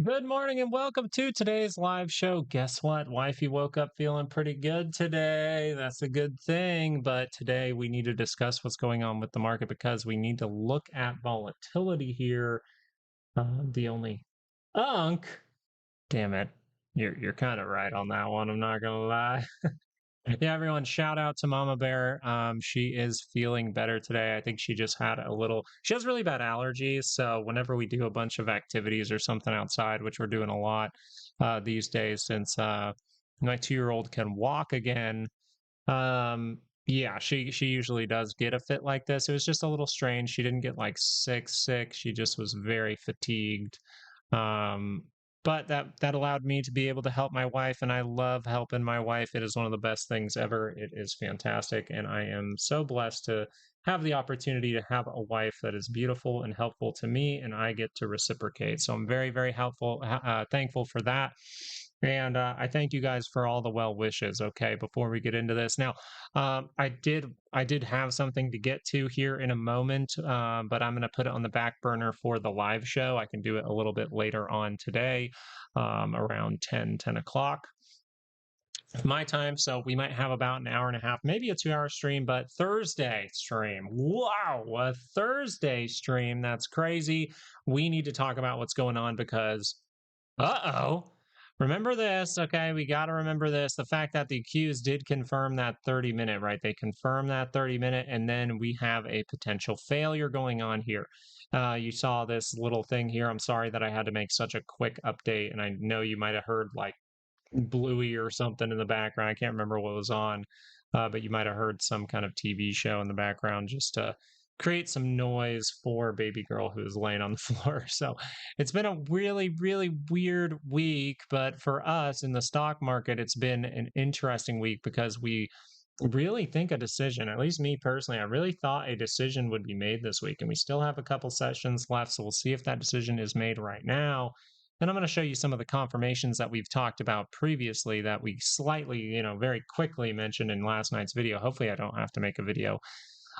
Good morning and welcome to today's live show. Guess what? Wifey woke up feeling pretty good today. That's a good thing. But today we need to discuss what's going on with the market because we need to look at volatility here. The only unk, damn it, you're kind of right on that one. I'm not gonna lie. Yeah, everyone, shout out to Mama Bear. She is feeling better today. I think she just had she has really bad allergies. So whenever we do a bunch of activities or something outside, which we're doing a lot these days since my 2-year-old can walk again, yeah, she usually does get a fit like this. It was just a little strange. She didn't get like sick. She just was very fatigued. Um, but that allowed me to be able to help my wife, and I love helping my wife. It is one of the best things ever. It is fantastic, and I am so blessed to have the opportunity to have a wife that is beautiful and helpful to me, and I get to reciprocate. So I'm very, very helpful, thankful for that. And I thank you guys for all the well wishes. Okay, before we get into this, now I did have something to get to here in a moment, but I'm going to put it on the back burner for the live show. I can do it a little bit later on today, around 10 o'clock my time. So we might have about an hour and a half, maybe a 2-hour stream, but Thursday stream. Wow, a Thursday stream. That's crazy. We need to talk about what's going on because uh-oh. Remember this, okay? We got to remember this. The fact that the Qs did confirm that 30-minute, right? They confirmed that 30-minute, and then we have a potential failure going on here. You saw this little thing here. I'm sorry that I had to make such a quick update, and I know you might have heard like Bluey or something in the background. I can't remember what was on, but you might have heard some kind of TV show in the background just to create some noise for baby girl who is laying on the floor. So it's been a really, really weird week, but for us in the stock market, it's been an interesting week because we really think a decision, at least me personally, I really thought a decision would be made this week, and we still have a couple sessions left. So we'll see if that decision is made right now. And I'm going to show you some of the confirmations that we've talked about previously that we slightly, very quickly mentioned in last night's video. Hopefully, I don't have to make a video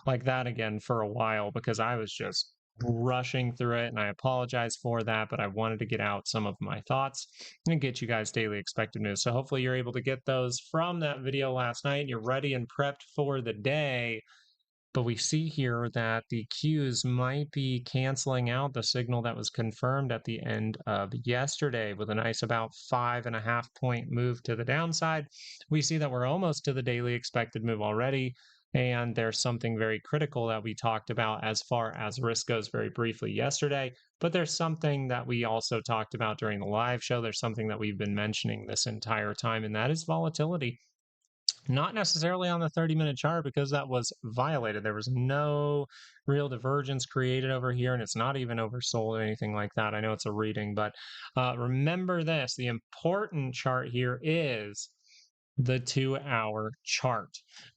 like that again for a while because I was just rushing through it and I apologize for that, but I wanted to get out some of my thoughts and get you guys daily expected news. So hopefully you're able to get those from that video last night and you're ready and prepped for the day. But we see here that the Qs might be canceling out the signal that was confirmed at the end of yesterday with a nice about 5.5 point move to the downside. We see that we're almost to the daily expected move already. And there's something very critical that we talked about as far as risk goes very briefly yesterday. But there's something that we also talked about during the live show. There's something that we've been mentioning this entire time, and that is volatility. Not necessarily on the 30-minute chart because that was violated. There was no real divergence created over here, and it's not even oversold or anything like that. I know it's a reading, but remember this, the important chart here is the 2-hour chart.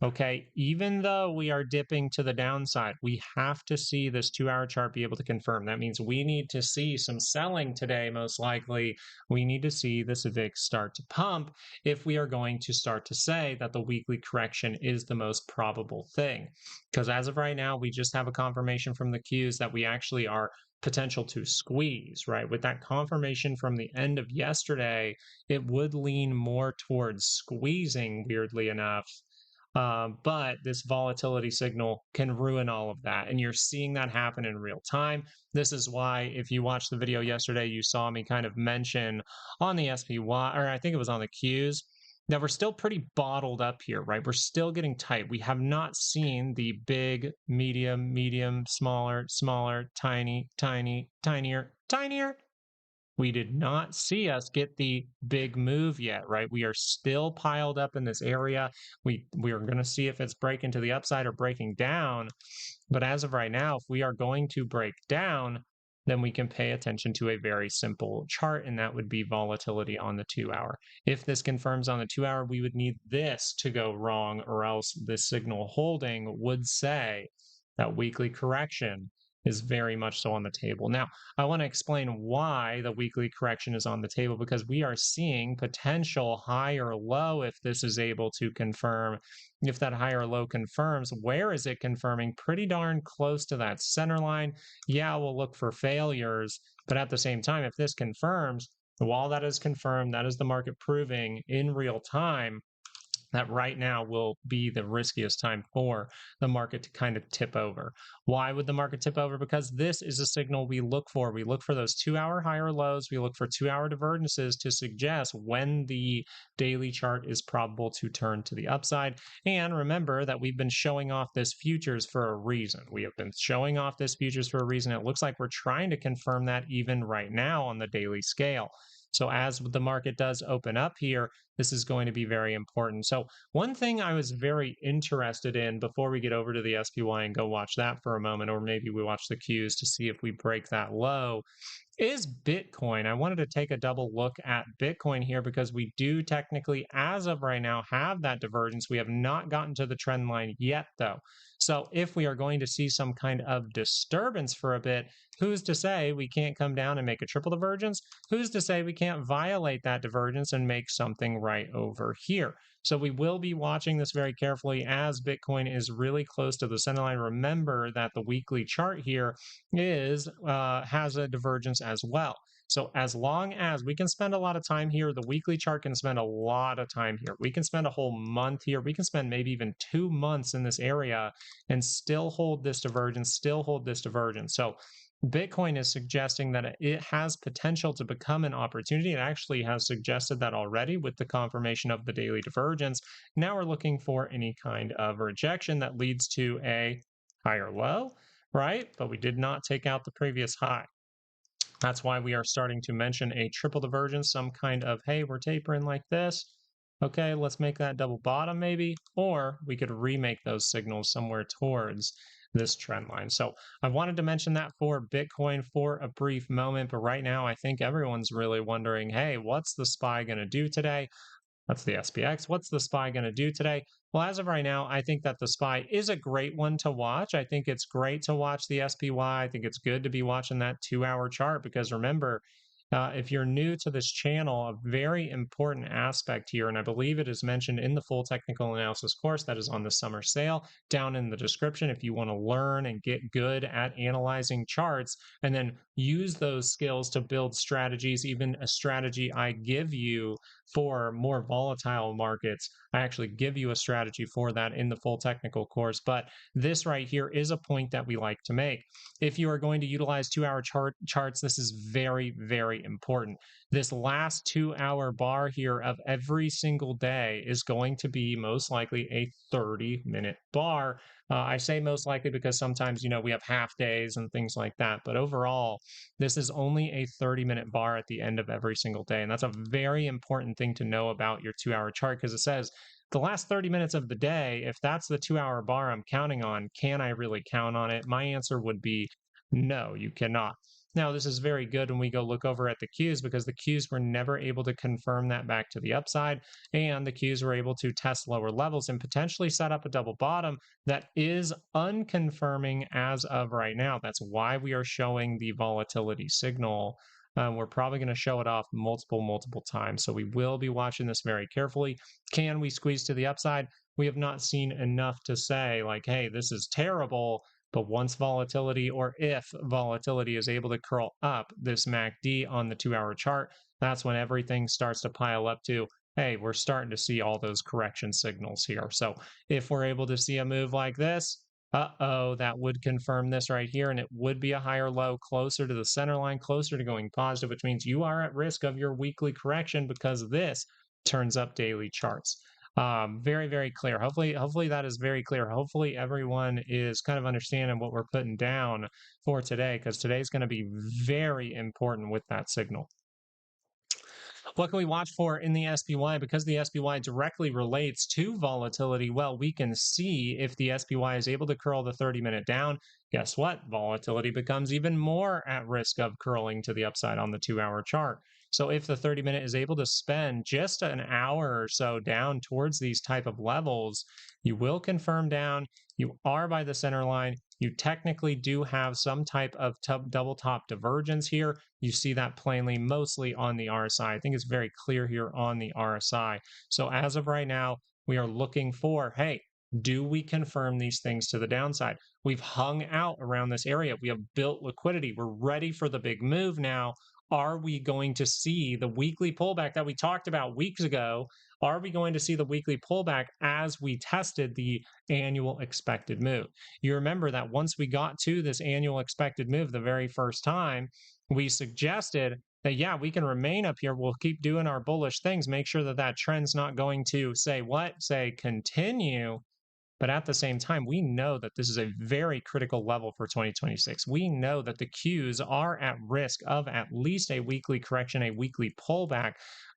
Okay, even though we are dipping to the downside, we have to see this 2-hour chart be able to confirm. That means we need to see some selling today, most likely. We need to see this VIX start to pump if we are going to start to say that the weekly correction is the most probable thing. Because as of right now, we just have a confirmation from the Qs that we actually are potential to squeeze, right? With that confirmation from the end of yesterday, it would lean more towards squeezing, weirdly enough. But this volatility signal can ruin all of that. And you're seeing that happen in real time. This is why, if you watched the video yesterday, you saw me kind of mention on the SPY, or I think it was on the Qs, that we're still pretty bottled up here, right? We're still getting tight. We have not seen the big, medium, smaller, tiny, tinier. We did not see us get the big move yet, right? We are still piled up in this area. We are going to see if it's breaking to the upside or breaking down. But as of right now, if we are going to break down, then we can pay attention to a very simple chart, and that would be volatility on the 2-hour. If this confirms on the 2-hour, we would need this to go wrong, or else this signal holding would say that weekly correction is very much so on the table. Now, I want to explain why the weekly correction is on the table because we are seeing potential higher low if this is able to confirm. If that higher low confirms, where is it confirming? Pretty darn close to that center line. Yeah, we'll look for failures, but at the same time, if this confirms, while that is confirmed, that is the market proving in real time that right now will be the riskiest time for the market to kind of tip over. Why would the market tip over? Because this is a signal we look for. We look for those 2-hour higher lows. We look for 2-hour divergences to suggest when the daily chart is probable to turn to the upside. And remember that we've been showing off this futures for a reason. We have been showing off this futures for a reason. It looks like we're trying to confirm that even right now on the daily scale. So as the market does open up here, this is going to be very important. So one thing I was very interested in before we get over to the SPY and go watch that for a moment, or maybe we watch the Qs to see if we break that low, is Bitcoin. I wanted to take a double look at Bitcoin here because we do technically, as of right now, have that divergence. We have not gotten to the trend line yet, though. So if we are going to see some kind of disturbance for a bit, who's to say we can't come down and make a triple divergence? Who's to say we can't violate that divergence and make something right over here? So we will be watching this very carefully as Bitcoin is really close to the center line. Remember that the weekly chart here has a divergence as well. So as long as we can spend a lot of time here, the weekly chart can spend a lot of time here. We can spend a whole month here. We can spend maybe even 2 months in this area and still hold this divergence, still hold this divergence. So Bitcoin is suggesting that it has potential to become an opportunity. It actually has suggested that already with the confirmation of the daily divergence. Now we're looking for any kind of rejection that leads to a higher low, right? But we did not take out the previous high. That's why we are starting to mention a triple divergence, some kind of, hey, we're tapering like this. Okay, let's make that double bottom maybe, or we could remake those signals somewhere towards this trend line. So I wanted to mention that for Bitcoin for a brief moment, but right now I think everyone's really wondering, hey, what's the SPY going to do today? That's the SPX. What's the SPY going to do today? Well, as of right now, I think that the SPY is a great one to watch. I think it's great to watch the SPY. I think it's good to be watching that 2-hour chart because remember, if you're new to this channel, a very important aspect here, and I believe it is mentioned in the full technical analysis course that is on the summer sale down in the description if you want to learn and get good at analyzing charts and then use those skills to build strategies, even a strategy I give you for more volatile markets. I actually give you a strategy for that in the full technical course, but this right here is a point that we like to make. If you are going to utilize 2-hour charts, this is very, very important. This last 2-hour bar here of every single day is going to be most likely a 30-minute bar. I say most likely because sometimes, we have half days and things like that. But overall, this is only a 30-minute bar at the end of every single day. And that's a very important thing to know about your 2-hour chart because it says the last 30 minutes of the day, if that's the 2-hour bar I'm counting on, can I really count on it? My answer would be no, you cannot. Now, this is very good when we go look over at the Qs because the Qs were never able to confirm that back to the upside, and the Qs were able to test lower levels and potentially set up a double bottom that is unconfirming as of right now. That's why we are showing the volatility signal. We're probably going to show it off multiple times. So we will be watching this very carefully. Can we squeeze to the upside? We have not seen enough to say like, hey, this is terrible. But once volatility or if volatility is able to curl up this MACD on the 2-hour chart, that's when everything starts to pile up to, hey, we're starting to see all those correction signals here. So if we're able to see a move like this, that would confirm this right here, and it would be a higher low closer to the center line, closer to going positive, which means you are at risk of your weekly correction because this turns up daily charts. Very, very clear. Hopefully that is very clear. Hopefully everyone is kind of understanding what we're putting down for today, because today's going to be very important with that signal. What can we watch for in the SPY? Because the SPY directly relates to volatility, well, we can see if the SPY is able to curl the 30-minute down. Guess what? Volatility becomes even more at risk of curling to the upside on the 2-hour chart. So if the 30-minute is able to spend just an hour or so down towards these type of levels, you will confirm down. You are by the center line. You technically do have some type of double top divergence here. You see that plainly mostly on the RSI. I think it's very clear here on the RSI. So as of right now, we are looking for, hey, do we confirm these things to the downside? We've hung out around this area. We have built liquidity. We're ready for the big move now. Are we going to see the weekly pullback that we talked about weeks ago? Are we going to see the weekly pullback as we tested the annual expected move? You remember that once we got to this annual expected move the very first time, we suggested that, yeah, we can remain up here. We'll keep doing our bullish things, make sure that that trend's not going to say continue. But at the same time, we know that this is a very critical level for 2026. We know that the Qs are at risk of at least a weekly correction, a weekly pullback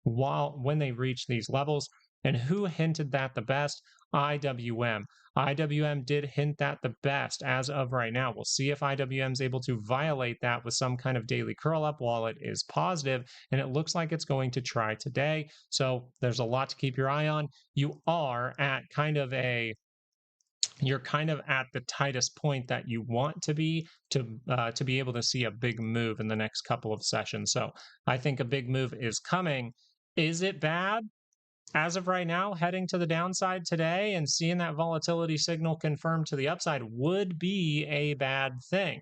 when they reach these levels. And who hinted that the best? IWM. IWM did hint that the best as of right now. We'll see if IWM is able to violate that with some kind of daily curl up while it is positive, and it looks like it's going to try today. So there's a lot to keep your eye on. You're kind of at the tightest point that you want to be able to see a big move in the next couple of sessions. So I think a big move is coming. Is it bad? As of right now, heading to the downside today and seeing that volatility signal confirmed to the upside would be a bad thing.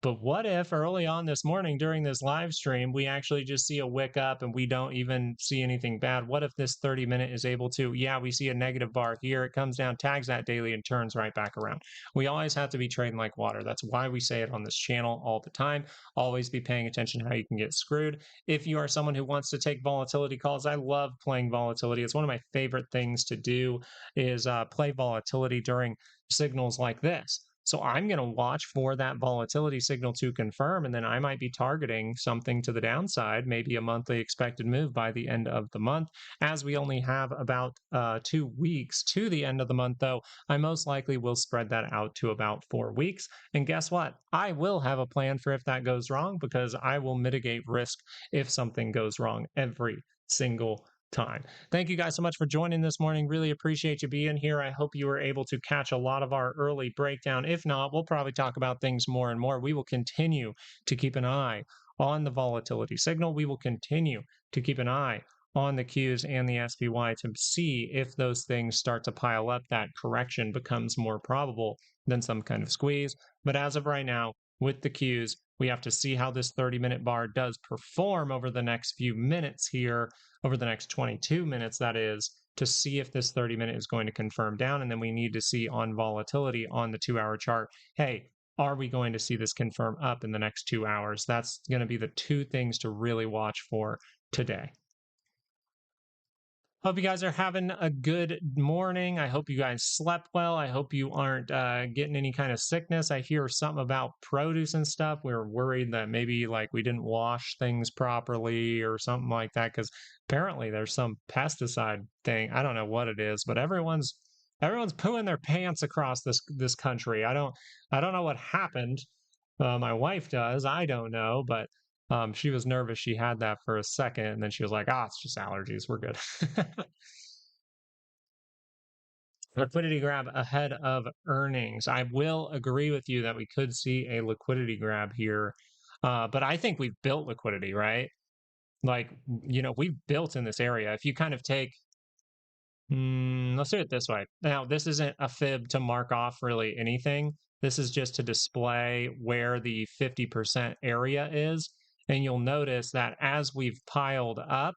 But what if early on this morning during this live stream, we actually just see a wick up and we don't even see anything bad? What if this 30-minute is able to, yeah, we see a negative bar here, it comes down, tags that daily, and turns right back around? We always have to be trading like water. That's why we say it on this channel all the time. Always be paying attention how you can get screwed. If you are someone who wants to take volatility calls, I love playing volatility. It's one of my favorite things to do is play volatility during signals like this. So I'm going to watch for that volatility signal to confirm, and then I might be targeting something to the downside, maybe a monthly expected move by the end of the month. As we only have about 2 weeks to the end of the month, though, I most likely will spread that out to about 4 weeks. And guess what? I will have a plan for if that goes wrong, because I will mitigate risk if something goes wrong every single time. Thank you guys so much for joining this morning. Really appreciate you being here. I hope you were able to catch a lot of our early breakdown. If not, we'll probably talk about things more and more. We will continue to keep an eye on the volatility signal. We will continue to keep an eye on the Qs and the SPY to see if those things start to pile up, that correction becomes more probable than some kind of squeeze. But as of right now, with the Qs, we have to see how this 30-minute bar does perform over the next few minutes here, over the next 22 minutes, that is, to see if this 30-minute is going to confirm down. And then we need to see on volatility on the 2-hour chart, hey, are we going to see this confirm up in the next 2 hours? That's going to be the two things to really watch for today. Hope you guys are having a good morning. I hope you guys slept well. I hope you aren't getting any kind of sickness. I hear something about produce and stuff. We were worried that maybe like we didn't wash things properly or something like that, because apparently there's some pesticide thing. I don't know what it is, but everyone's pooing their pants across this country. I don't know what happened. My wife does. I don't know, but she was nervous. She had that for a second, and then she was like, it's just allergies. We're good. Liquidity grab ahead of earnings. I will agree with you that we could see a liquidity grab here, but I think we've built liquidity, right? Like, we've built in this area. If you kind of take, let's do it this way. Now, this isn't a fib to mark off really anything. This is just to display where the 50% area is. And you'll notice that as we've piled up,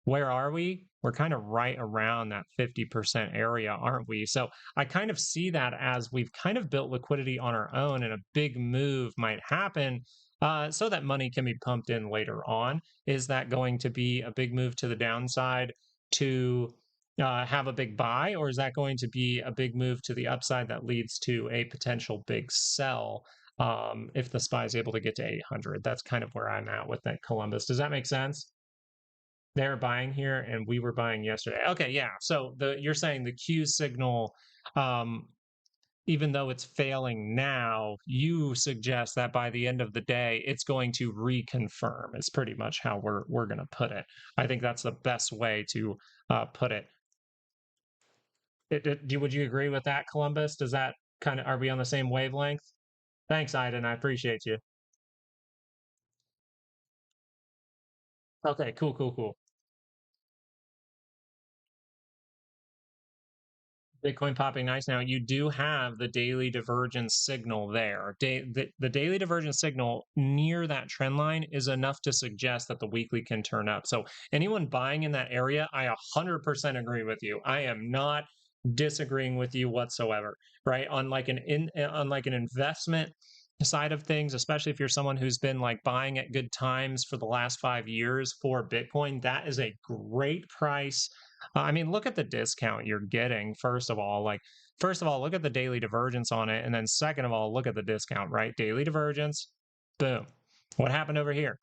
where are we? We're kind of right around that 50% area, aren't we? So I kind of see that as we've kind of built liquidity on our own, and a big move might happen so that money can be pumped in later on. Is that going to be a big move to the downside to have a big buy, or is that going to be a big move to the upside that leads to a potential big sell? If the SPY is able to get to 800, that's kind of where I'm at with that Columbus. Does that make sense? They're buying here and we were buying yesterday. Okay, yeah. So you're saying the Q signal even though it's failing now, you suggest that by the end of the day, it's going to reconfirm. It's pretty much how we're going to put it. I think that's the best way to put it. Would you agree with that, Columbus? Does that kind of, are we on the same wavelength? Thanks, Iden. I appreciate you. Okay, cool, cool, cool. Bitcoin popping nice now. You do have the daily divergence signal there. The daily divergence signal near that trend line is enough to suggest that the weekly can turn up. So anyone buying in that area, I 100% agree with you. I am not disagreeing with you whatsoever, right? On like on like an investment side of things, especially if you're someone who's been like buying at good times for the last 5 years for Bitcoin, that is a great price. I mean, look at the discount you're getting, first of all. Like, first of all, look at the daily divergence on it. And then, second of all, look at the discount, right? Daily divergence, boom. What happened over here?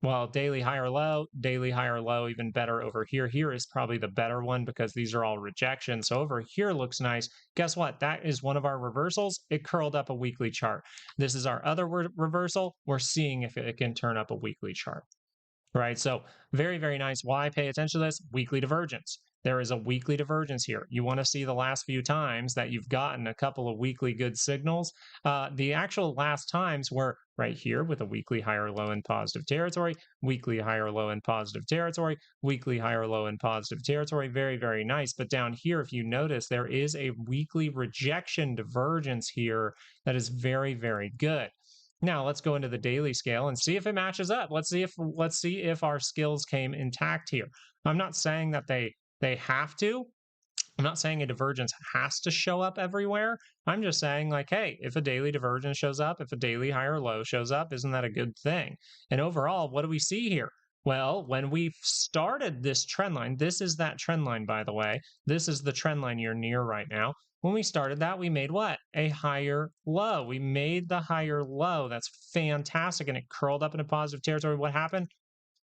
Well, daily higher low, even better over here. Here is probably the better one because these are all rejections. So over here looks nice. Guess what? That is one of our reversals. It curled up a weekly chart. This is our other reversal. We're seeing if it can turn up a weekly chart. Right. So very, very nice. Why pay attention to this? Weekly divergence. There is a weekly divergence here. You want to see the last few times that you've gotten a couple of weekly good signals. The actual last times were right here with a weekly higher low in positive territory, weekly higher low in positive territory, weekly higher low in positive territory. Very, very nice. But down here, if you notice, there is a weekly rejection divergence here that is very, very good. Now let's go into the daily scale and see if it matches up. Let's see if our skills came intact here. I'm not saying that they have to. I'm not saying a divergence has to show up everywhere. I'm just saying, like, hey, if a daily divergence shows up, if a daily higher low shows up, isn't that a good thing? And overall, what do we see here? Well, when we started this trend line, this is that trend line, by the way. This is the trend line you're near right now. When we started that, we made what? A higher low. We made the higher low. That's fantastic. And it curled up into positive territory. What happened?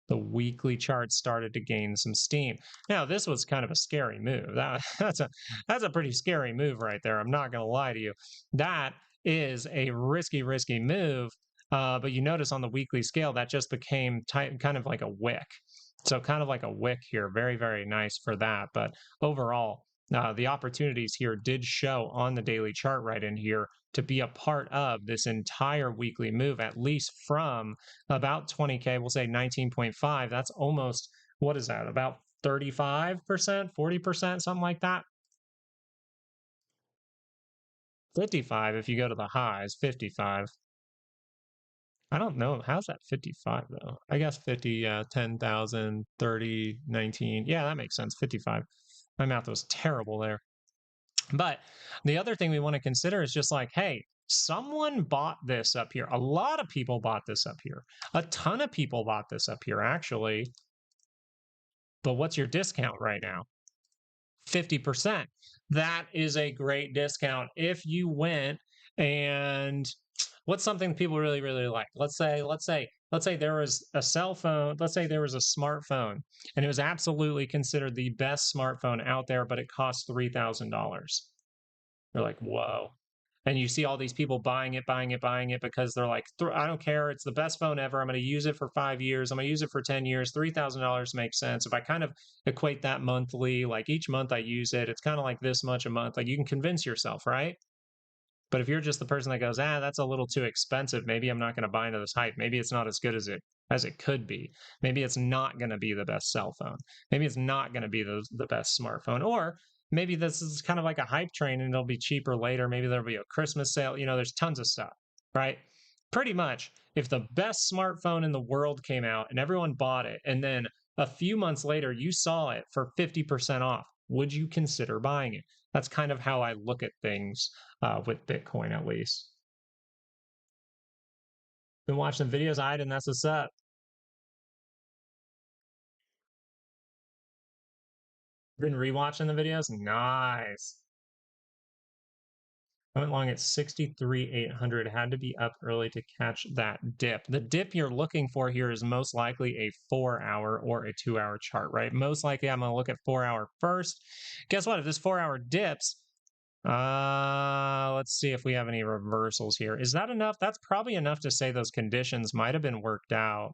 The weekly chart started to gain some steam. Now, this was kind of a scary move. That's a pretty scary move right there. I'm not going to lie to you. That is a risky move. But you notice on the weekly scale that just became kind of like a wick. So kind of like a wick here. Very, very nice for that. But overall, the opportunities here did show on the daily chart right in here to be a part of this entire weekly move, at least from about 20K, we'll say 19.5. That's almost, what is that? About 35%, 40%, something like that. 55 if you go to the highs, 55. I don't know. How's that 55 though? I guess 50, 10,000, 30, 19. Yeah, that makes sense. 55. My math was terrible there. But the other thing we want to consider is just like, hey, someone bought this up here. A lot of people bought this up here. A ton of people bought this up here, actually. But what's your discount right now? 50%. That is a great discount. If you went and what's something people really, really like? Let's say there was a cell phone, let's say there was a smartphone, and it was absolutely considered the best smartphone out there, but it cost $3,000. You're like, whoa. And you see all these people buying it because they're like, I don't care. It's the best phone ever. I'm going to use it for 5 years. I'm going to use it for 10 years. $3,000 makes sense. If I kind of equate that monthly, like each month I use it, it's kind of like this much a month. Like you can convince yourself, right? But if you're just the person that goes, that's a little too expensive, maybe I'm not going to buy into this hype. Maybe it's not as good as it could be. Maybe it's not going to be the best cell phone. Maybe it's not going to be the best smartphone. Or maybe this is kind of like a hype train and it'll be cheaper later. Maybe there'll be a Christmas sale. There's tons of stuff, right? Pretty much, if the best smartphone in the world came out and everyone bought it, and then a few months later you saw it for 50% off, would you consider buying it? That's kind of how I look at things with Bitcoin, at least. Been watching the videos, and that's what's up. Been rewatching the videos. Nice. I went long at 63,800. Had to be up early to catch that dip. The dip you're looking for here is most likely a 4-hour or a 2-hour chart, right? Most likely I'm going to look at 4-hour first. Guess what? If this 4-hour dips, Let's see if we have any reversals here. Is that enough? That's probably enough to say those conditions might have been worked out.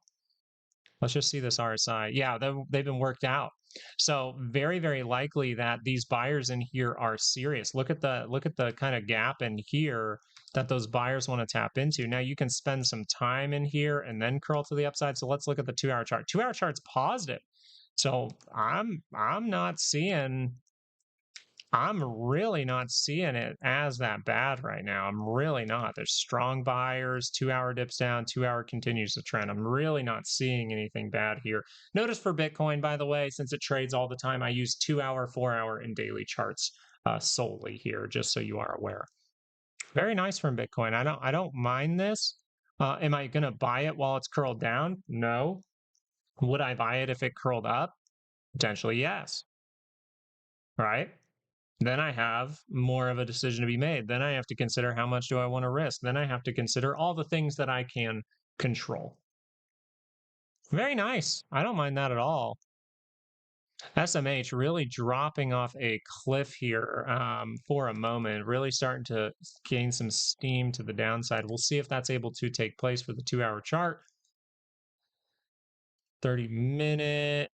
Let's just see this RSI. Yeah, they've been worked out. So very, very likely that these buyers in here are serious. Look at the kind of gap in here that those buyers want to tap into. Now you can spend some time in here and then curl to the upside. So let's look at the 2-hour chart. 2-hour chart's positive. So I'm not seeing I'm really not seeing it as that bad right now. I'm really not. There's strong buyers, 2-hour dips down, 2-hour continues the trend. I'm really not seeing anything bad here. Notice for Bitcoin, by the way, since it trades all the time, I use 2-hour, 4-hour, and daily charts solely here, just so you are aware. Very nice from Bitcoin. I don't mind this. Am I going to buy it while it's curled down? No. Would I buy it if it curled up? Potentially, yes. Right? Then I have more of a decision to be made. Then I have to consider how much do I want to risk. Then I have to consider all the things that I can control. Very nice. I don't mind that at all. SMH really dropping off a cliff here for a moment, really starting to gain some steam to the downside. We'll see if that's able to take place for the 2-hour chart. 30-minute.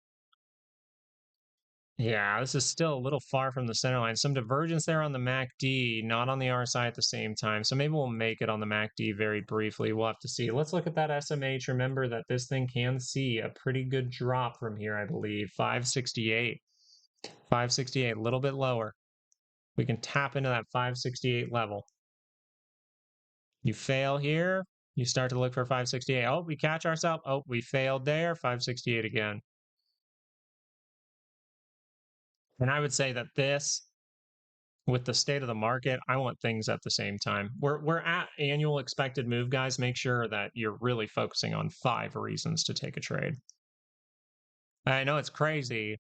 Yeah, this is still a little far from the center line. Some divergence there on the MACD, not on the RSI at the same time. So maybe we'll make it on the MACD very briefly. We'll have to see. Let's look at that SMH. Remember that this thing can see a pretty good drop from here, I believe. 568. 568, a little bit lower. We can tap into that 568 level. You fail here, you start to look for 568. Oh, we catch ourselves. Oh, we failed there. 568 again. And I would say that this, with the state of the market, I want things at the same time. We're at annual expected move, guys. Make sure that you're really focusing on 5 reasons to take a trade. I know it's crazy,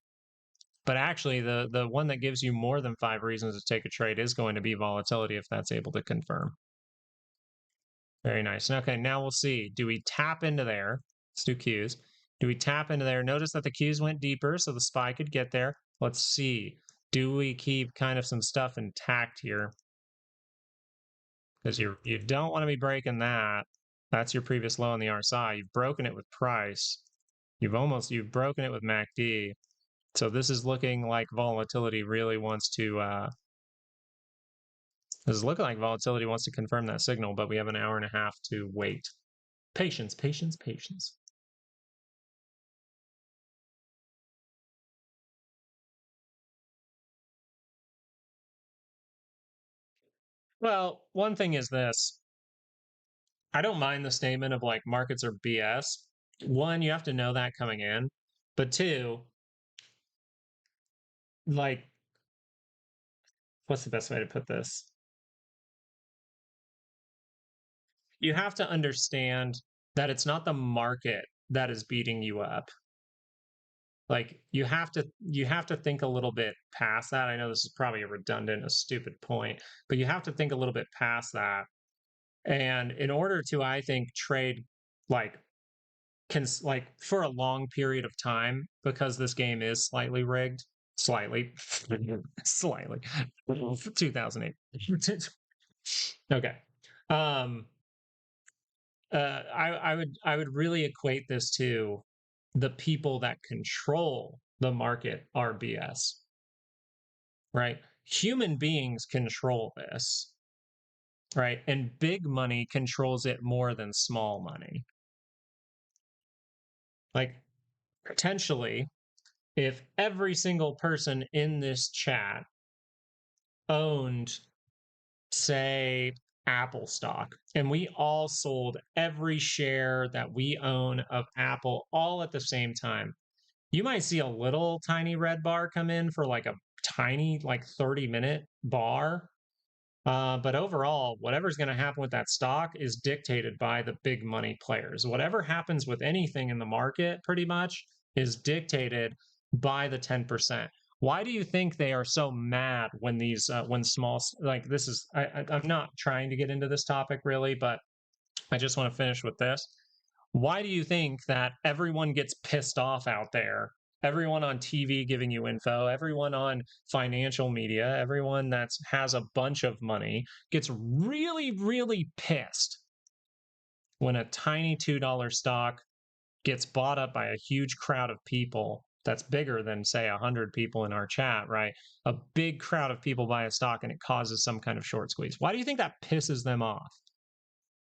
but actually the one that gives you more than 5 reasons to take a trade is going to be volatility if that's able to confirm. Very nice. Okay, now we'll see. Do we tap into there? Let's do Qs. Do we tap into there? Notice that the Qs went deeper, so the SPY could get there. Let's see. Do we keep kind of some stuff intact here? Because you don't want to be breaking that. That's your previous low on the RSI. You've broken it with price. You've broken it with MACD. So this is looking like volatility really wants to this is looking like volatility wants to confirm that signal, but we have an hour and a half to wait. Patience, patience, patience. Well, one thing is this. I don't mind the statement of like markets are BS. One, you have to know that coming in. But two, like, what's the best way to put this? You have to understand that it's not the market that is beating you up. Like you have to think a little bit past that. I know this is probably a redundant, a stupid point, but you have to think a little bit past that. And in order to, I think, trade like like for a long period of time, because this game is slightly rigged, slightly, slightly, 2008. Okay. Um, I would really equate this to the people that control the market are BS, right? Human beings control this, right? And big money controls it more than small money. Like potentially, if every single person in this chat owned, say, Apple stock, and we all sold every share that we own of Apple all at the same time, you might see a little tiny red bar come in for like a tiny, like 30-minute bar. But overall, whatever's going to happen with that stock is dictated by the big money players. Whatever happens with anything in the market, pretty much, is dictated by the 10%. Why do you think they are so mad when these, when small, like this is, I'm not trying to get into this topic really, but I just want to finish with this. Why do you think that everyone gets pissed off out there everyone on TV giving you info, everyone on financial media, everyone that has a bunch of money gets really, really pissed when a tiny $2 stock gets bought up by a huge crowd of people that's bigger than, say, 100 people in our chat, right? A big crowd of people buy a stock and it causes some kind of short squeeze. Why do you think that pisses them off?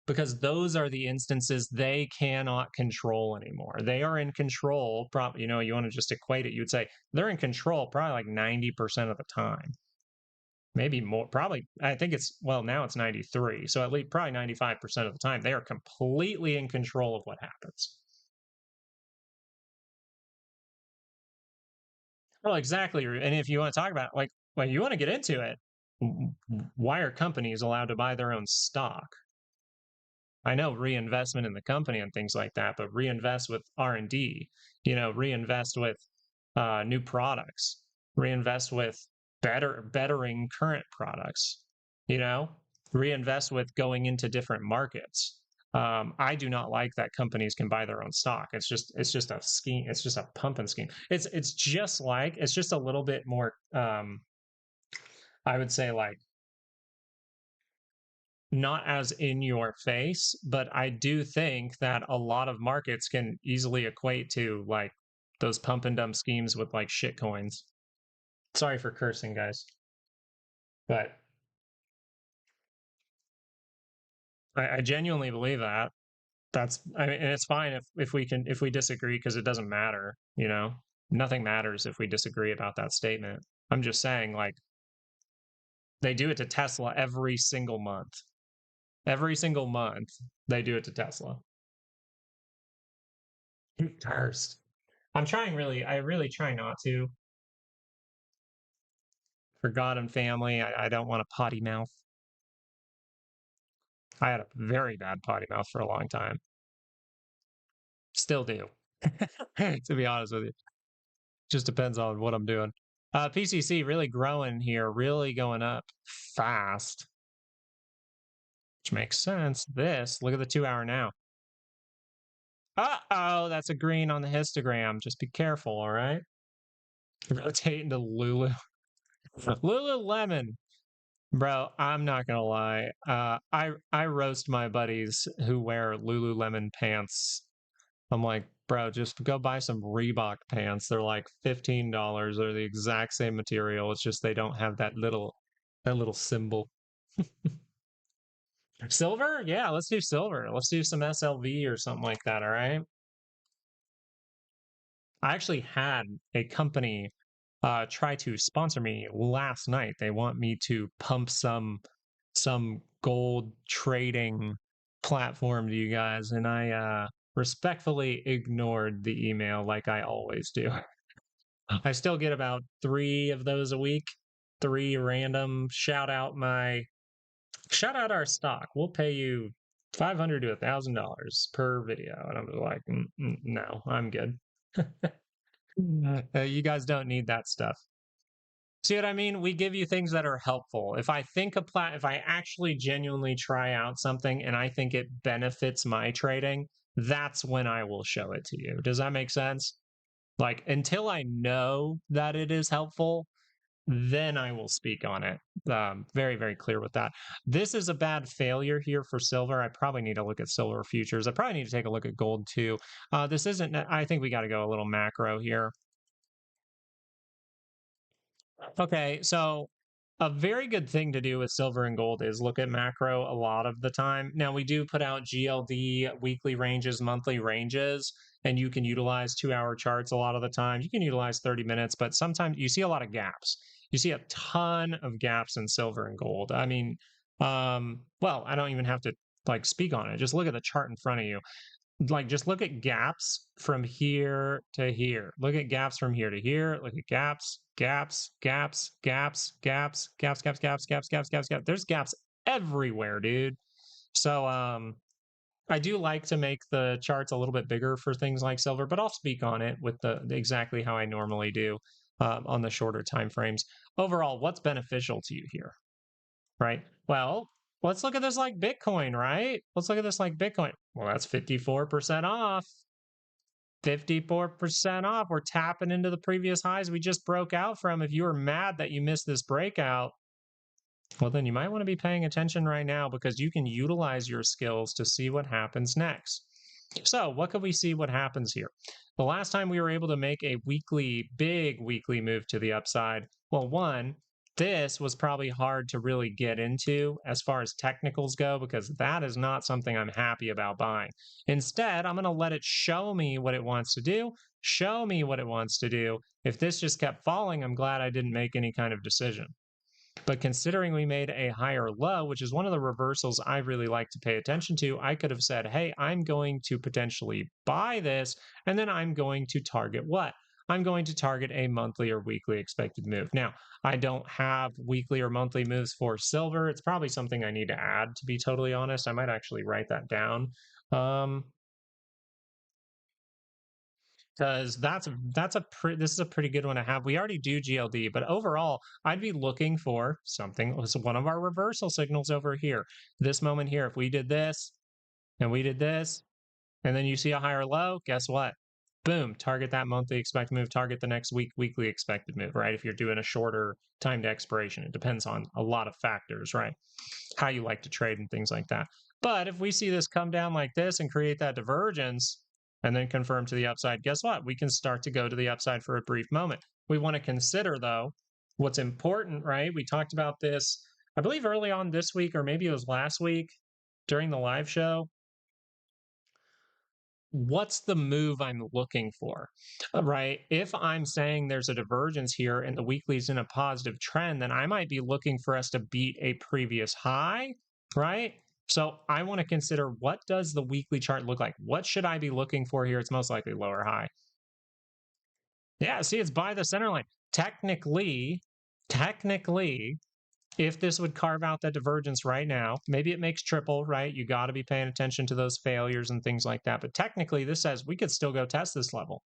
Because those are the instances they cannot control anymore. They are in control. Probably, you want to just equate it. You would say they're in control probably like 90% of the time, maybe more. Probably, I think now it's 93. So at least probably 95% of the time, they are completely in control of what happens. Well, exactly. And if you want to talk about you want to get into it, why are companies allowed to buy their own stock? I know reinvestment in the company and things like that, but reinvest with R&D, reinvest with new products, reinvest with bettering current products, you know, reinvest with going into different markets. I do not like that companies can buy their own stock. It's just a scheme. It's just a pumping scheme. It's just a little bit more. I would say like not as in your face, but I do think that a lot of markets can easily equate to like those pump and dump schemes with like shit coins. Sorry for cursing, guys, but I genuinely believe that. I mean, and it's fine if we disagree because it doesn't matter. Nothing matters if we disagree about that statement. I'm just saying, like, they do it to Tesla every single month. Every single month, they do it to Tesla. Cursed. I really try not to. For God and family, I don't want a potty mouth. I had a very bad potty mouth for a long time. Still do, to be honest with you. Just depends on what I'm doing. PCC really growing here, really going up fast, which makes sense. Look at the 2 hour now. Uh-oh, that's a green on the histogram. Just be careful, all right? Rotate into Lulu. Lululemon. Bro, I'm not gonna lie. I roast my buddies who wear Lululemon pants. I'm like, bro, just go buy some Reebok pants. They're like $15. They're the exact same material. It's just they don't have that little symbol. Silver? Yeah, let's do silver. Let's do some SLV or something like that, all right? I actually had a company try to sponsor me last night. They want me to pump some gold trading platform to you guys, and I respectfully ignored the email like I always do. I still get about 3 of those a week. 3 random shout out our stock. We'll pay you $500 to $1,000 per video, and I'm like, no, I'm good. You guys don't need that stuff. See what I mean? We give you things that are helpful. If I actually genuinely try out something and I think it benefits my trading, that's when I will show it to you. Does that make sense? Like until I know that it is helpful, then I will speak on it. Very, very clear with that. This is a bad failure here for silver. I probably need to look at silver futures. I probably need to take a look at gold too. This isn't, I think we got to go a little macro here. Okay, so a very good thing to do with silver and gold is look at macro a lot of the time. Now, we do put out GLD weekly ranges, monthly ranges, and you can utilize 2 hour charts a lot of the time. You can utilize 30 minutes, but sometimes you see a lot of gaps. You see a ton of gaps in silver and gold. I mean, well, I don't even have to like speak on it. Just look at the chart in front of you. Like just look at gaps from here to here. Look at gaps from here to here. Look at gaps, gaps, gaps, gaps, gaps, gaps, gaps, gaps, gaps, gaps, gaps, gaps. There's gaps everywhere, dude. So I do like to make the charts a little bit bigger for things like silver, but I'll speak on it with the exactly how I normally do on the shorter time frames. Overall, what's beneficial to you here? Right? Well, let's look at this like Bitcoin, right? Let's look at this like Bitcoin. Well, that's 54% off. 54% off. We're tapping into the previous highs we just broke out from. If you were mad that you missed this breakout, well, then you might want to be paying attention right now because you can utilize your skills to see what happens next. So what could we see what happens here? The last time we were able to make a big weekly move to the upside, well, one, this was probably hard to really get into as far as technicals go because that is not something I'm happy about buying. Instead, I'm going to let it show me what it wants to do, show me what it wants to do. If this just kept falling, I'm glad I didn't make any kind of decision. But considering we made a higher low, which is one of the reversals I really like to pay attention to, I could have said, hey, I'm going to potentially buy this, and then I'm going to target what? I'm going to target a monthly or weekly expected move. Now, I don't have weekly or monthly moves for silver. It's probably something I need to add, to be totally honest. I might actually write that down. Because this is a pretty good one to have. We already do GLD, but overall, I'd be looking for something. Was one of our reversal signals over here. This moment here, if we did this and we did this, and then you see a higher low, guess what? Boom, target that monthly expected move, target the next weekly expected move, right? If you're doing a shorter time to expiration, it depends on a lot of factors, right? How you like to trade and things like that. But if we see this come down like this and create that divergence, and then confirm to the upside, guess what? We can start to go to the upside for a brief moment. We want to consider, though, what's important, right? We talked about this, I believe, early on this week, or maybe it was last week during the live show. What's the move I'm looking for, right? If I'm saying there's a divergence here and the weekly's in a positive trend, then I might be looking for us to beat a previous high, right? So I want to consider, what does the weekly chart look like? What should I be looking for here? It's most likely lower high. Yeah, see, it's by the center line. Technically, if this would carve out that divergence right now, maybe it makes triple, right? You got to be paying attention to those failures and things like that. But technically, this says we could still go test this level.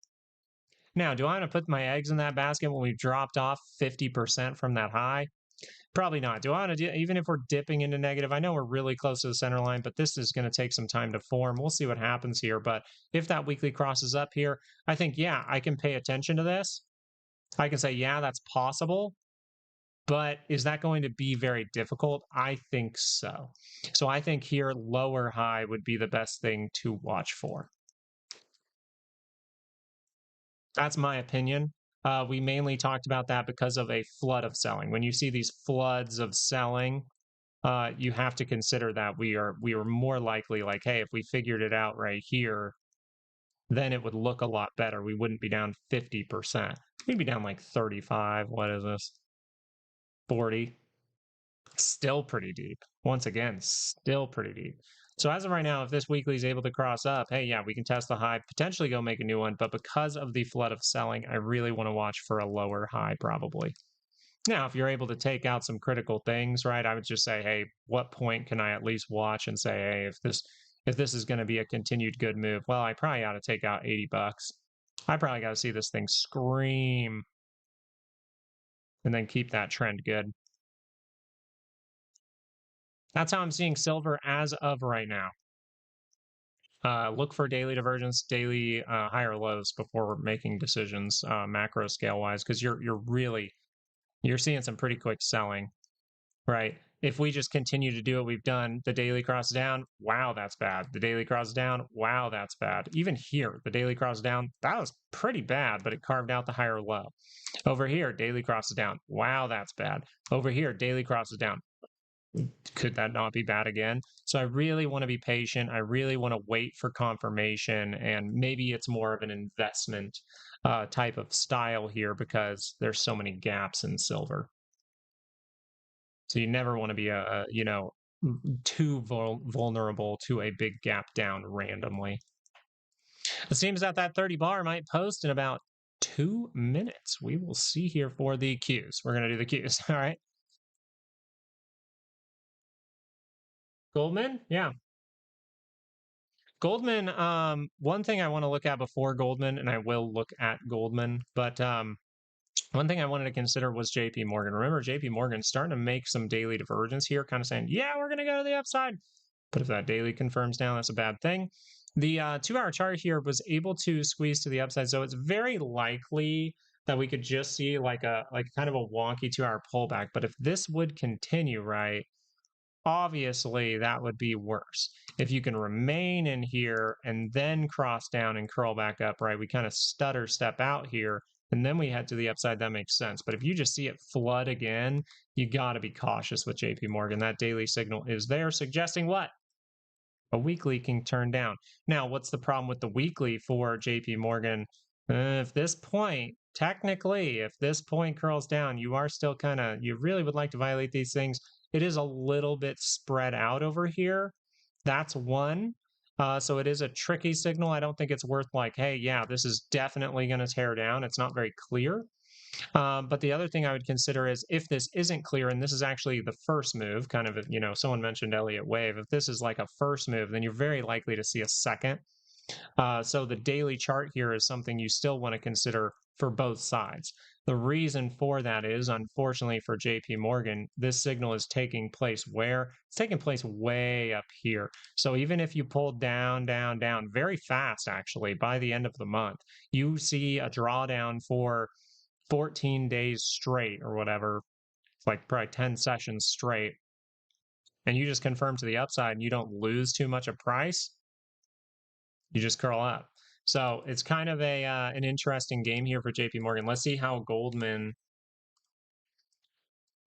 Now, do I want to put my eggs in that basket when we've dropped off 50% from that high? Probably not. Do I want to do, even if we're dipping into negative? I know we're really close to the center line, but this is going to take some time to form. We'll see what happens here. But if that weekly crosses up here, I think, yeah, I can pay attention to this. I can say, yeah, that's possible. But is that going to be very difficult? I think so. So I think here, lower high would be the best thing to watch for. That's my opinion. We mainly talked about that because of a flood of selling. When you see these floods of selling, you have to consider that we are more likely like, hey, if we figured it out right here, then it would look a lot better. We wouldn't be down 50%. We'd be down like 35. What is this? 40. Still pretty deep. Once again, still pretty deep. So as of right now, if this weekly is able to cross up, hey, yeah, we can test the high, potentially go make a new one. But because of the flood of selling, I really want to watch for a lower high probably. Now, if you're able to take out some critical things, right, I would just say, hey, what point can I at least watch and say, hey, if this is going to be a continued good move, well, I probably ought to take out $80. I probably got to see this thing scream and then keep that trend good. That's how I'm seeing silver as of right now. Look for daily divergence, daily higher lows before making decisions macro scale wise, because you're seeing some pretty quick selling, right? If we just continue to do what we've done, the daily cross down, wow, that's bad. The daily cross down, wow, that's bad. Even here, the daily cross down, that was pretty bad, but it carved out the higher low. Over here, daily cross is down, wow, that's bad. Over here, daily cross is down. Could that not be bad again? So I really want to be patient. I really want to wait for confirmation, and maybe it's more of an investment type of style here because there's so many gaps in silver. So you never want to be too vulnerable to a big gap down randomly. It seems that 30 bar might post in about 2 minutes. We will see here for the Qs. We're going to do the Qs. All right. Goldman, yeah. Goldman, one thing I want to look at before Goldman, and I will look at Goldman, but one thing I wanted to consider was JP Morgan. Remember, JP Morgan starting to make some daily divergence here, kind of saying, yeah, we're going to go to the upside. But if that daily confirms down, that's a bad thing. The 2-hour chart here was able to squeeze to the upside, so it's very likely that we could just see like a kind of a wonky 2-hour pullback. But if this would continue, right, obviously that would be worse. If you can remain in here and then cross down and curl back up, right, we kind of stutter step out here and then we head to the upside, that makes sense. But if you just see it flood again, you got to be cautious with JP Morgan. That daily signal is there suggesting what? A weekly can turn down. Now, what's the problem with the weekly for JP Morgan? If this point, technically, if this point curls down, you are still kind of, you really would like to violate these things. It is a little bit spread out over here. That's one. So it is a tricky signal. I don't think it's worth like, hey, yeah, this is definitely going to tear down. It's not very clear. But the other thing I would consider is if this isn't clear, and this is actually the first move, kind of, you know, someone mentioned Elliott Wave. If this is like a first move, then you're very likely to see a second. So the daily chart here is something you still want to consider for both sides. The reason for that is, unfortunately for JP Morgan, this signal is taking place where? It's taking place way up here. So even if you pull down, down, down very fast, actually, by the end of the month, you see a drawdown for 14 days straight or whatever, like probably 10 sessions straight, and you just confirm to the upside and you don't lose too much of price, you just curl up. So it's kind of a an interesting game here for JP Morgan. Let's see how Goldman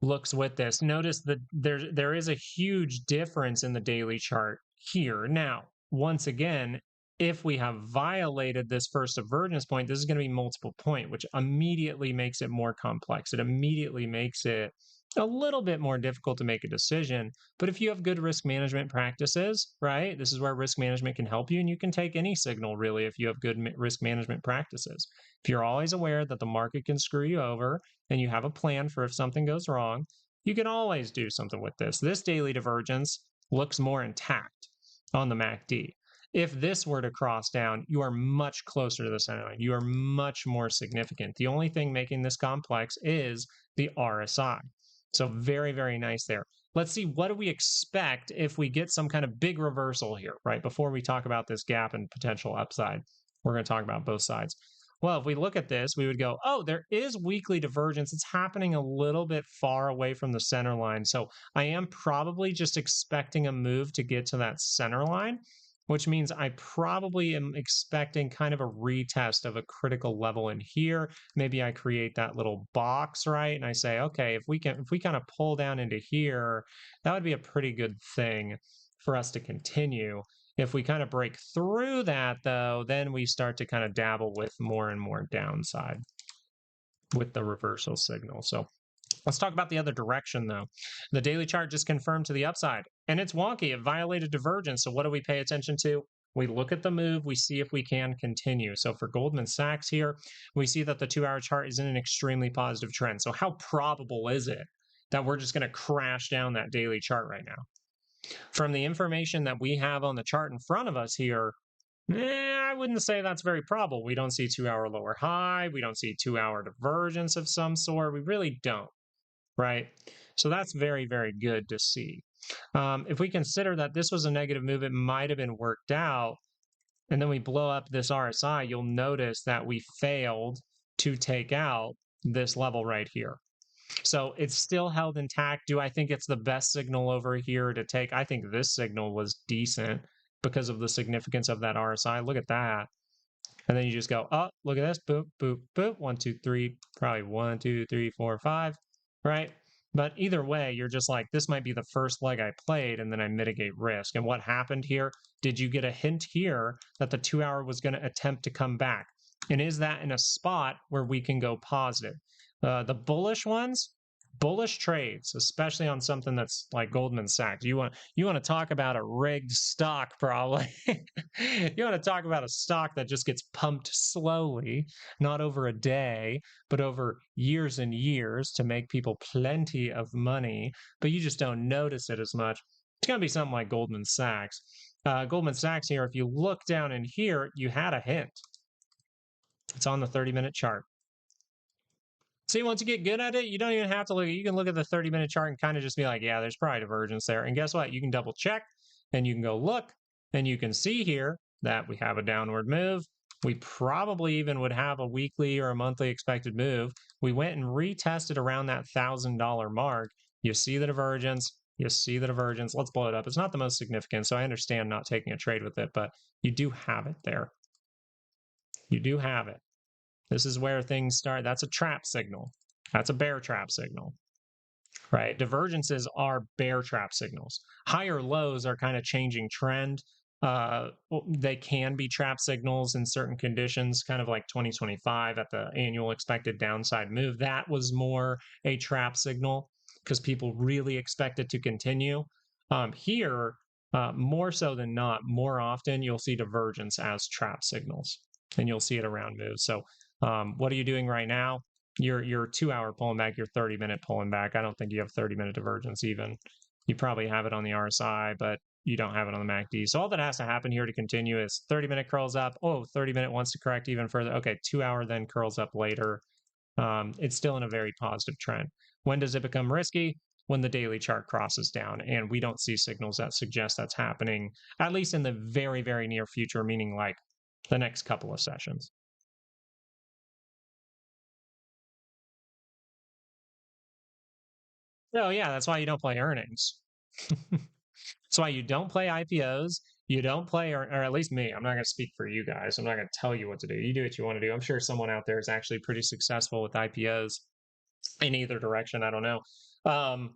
looks with this. Notice that there is a huge difference in the daily chart here. Now, once again, if we have violated this first divergence point, this is going to be multiple point, which immediately makes it more complex. It immediately makes it a little bit more difficult to make a decision. But if you have good risk management practices, right, this is where risk management can help you, and you can take any signal really if you have good risk management practices. If you're always aware that the market can screw you over and you have a plan for if something goes wrong, you can always do something with this. This daily divergence looks more intact on the MACD. If this were to cross down, you are much closer to the center line. You are much more significant. The only thing making this complex is the RSI. So very, very nice there. Let's see, what do we expect if we get some kind of big reversal here, right? Before we talk about this gap and potential upside, we're going to talk about both sides. Well, if we look at this, we would go, oh, there is weekly divergence. It's happening a little bit far away from the center line. So I am probably just expecting a move to get to that center line, which means I probably am expecting kind of a retest of a critical level in here. Maybe I create that little box, right? And I say, okay, if we kind of pull down into here, that would be a pretty good thing for us to continue. If we kind of break through that, though, then we start to kind of dabble with more and more downside with the reversal signal. So let's talk about the other direction, though. The daily chart just confirmed to the upside, and it's wonky. It violated divergence. So what do we pay attention to? We look at the move. We see if we can continue. So for Goldman Sachs here, we see that the 2-hour chart is in an extremely positive trend. So how probable is it that we're just going to crash down that daily chart right now? From the information that we have on the chart in front of us here, I wouldn't say that's very probable. We don't see 2-hour lower high. We don't see 2-hour divergence of some sort. We really don't, right? So that's very, very good to see. If we consider that this was a negative move, it might have been worked out, and then we blow up this RSI, you'll notice that we failed to take out this level right here. So it's still held intact. Do I think it's the best signal over here to take? I think this signal was decent because of the significance of that RSI. Look at that. And then you just go, oh, look at this. Boop, boop, boop. 1, 2, 3, probably 1, 2, 3, 4, 5, right? But either way, you're just like, this might be the first leg I played, and then I mitigate risk. And what happened here? Did you get a hint here that the 2-hour was going to attempt to come back? And is that in a spot where we can go positive? The bullish ones, bullish trades, especially on something that's like Goldman Sachs. You want to talk about a rigged stock, probably. You want to talk about a stock that just gets pumped slowly, not over a day, but over years and years to make people plenty of money, but you just don't notice it as much. It's going to be something like Goldman Sachs. Goldman Sachs here, if you look down in here, you had a hint. It's on the 30-minute chart. See, once you get good at it, you don't even have to look. You can look at the 30-minute chart and kind of just be like, yeah, there's probably divergence there. And guess what? You can double check and you can go look and you can see here that we have a downward move. We probably even would have a weekly or a monthly expected move. We went and retested around that $1,000 mark. You see the divergence. You see the divergence. Let's blow it up. It's not the most significant, so I understand not taking a trade with it, but you do have it there. You do have it. This is where things start. That's a trap signal. That's a bear trap signal, right? Divergences are bear trap signals. Higher lows are kind of changing trend. They can be trap signals in certain conditions, kind of like 2025 at the annual expected downside move. That was more a trap signal because people really expect it to continue. Here, more so than not, more often you'll see divergence as trap signals, and you'll see it around moves. So, what are you doing right now? Your 2-hour pulling back, your 30-minute pulling back. I don't think you have 30-minute divergence even. You probably have it on the RSI, but you don't have it on the MACD. So all that has to happen here to continue is 30-minute curls up. Oh, 30-minute wants to correct even further. Okay, 2-hour then curls up later. It's still in a very positive trend. When does it become risky? When the daily chart crosses down, and we don't see signals that suggest that's happening, at least in the very, very near future, meaning like the next couple of sessions. Oh yeah, that's why you don't play earnings. That's why you don't play IPOs. You don't play, or at least me. I'm not going to speak for you guys. I'm not going to tell you what to do. You do what you want to do. I'm sure someone out there is actually pretty successful with IPOs in either direction. I don't know. Um,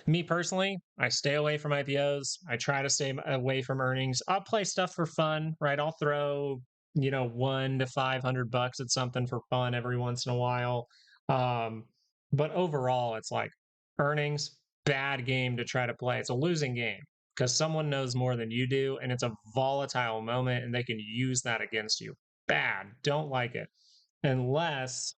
Me personally, I stay away from IPOs. I try to stay away from earnings. I'll play stuff for fun, right? I'll throw, $1 to $500 at something for fun every once in a while. Um, but overall, it's like earnings, bad game to try to play. It's a losing game because someone knows more than you do, and it's a volatile moment, and they can use that against you. Bad. Don't like it unless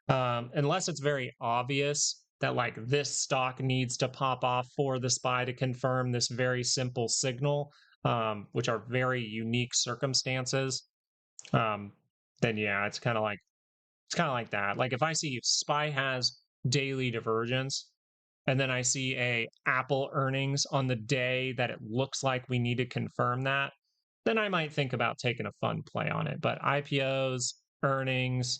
unless it's very obvious that like this stock needs to pop off for the SPY to confirm this very simple signal, which are very unique circumstances. Um, then yeah, it's kind of like that. Like if I see SPY has daily divergence, and then I see a Apple earnings on the day that it looks like we need to confirm that, then I might think about taking a fun play on it. But IPOs, earnings,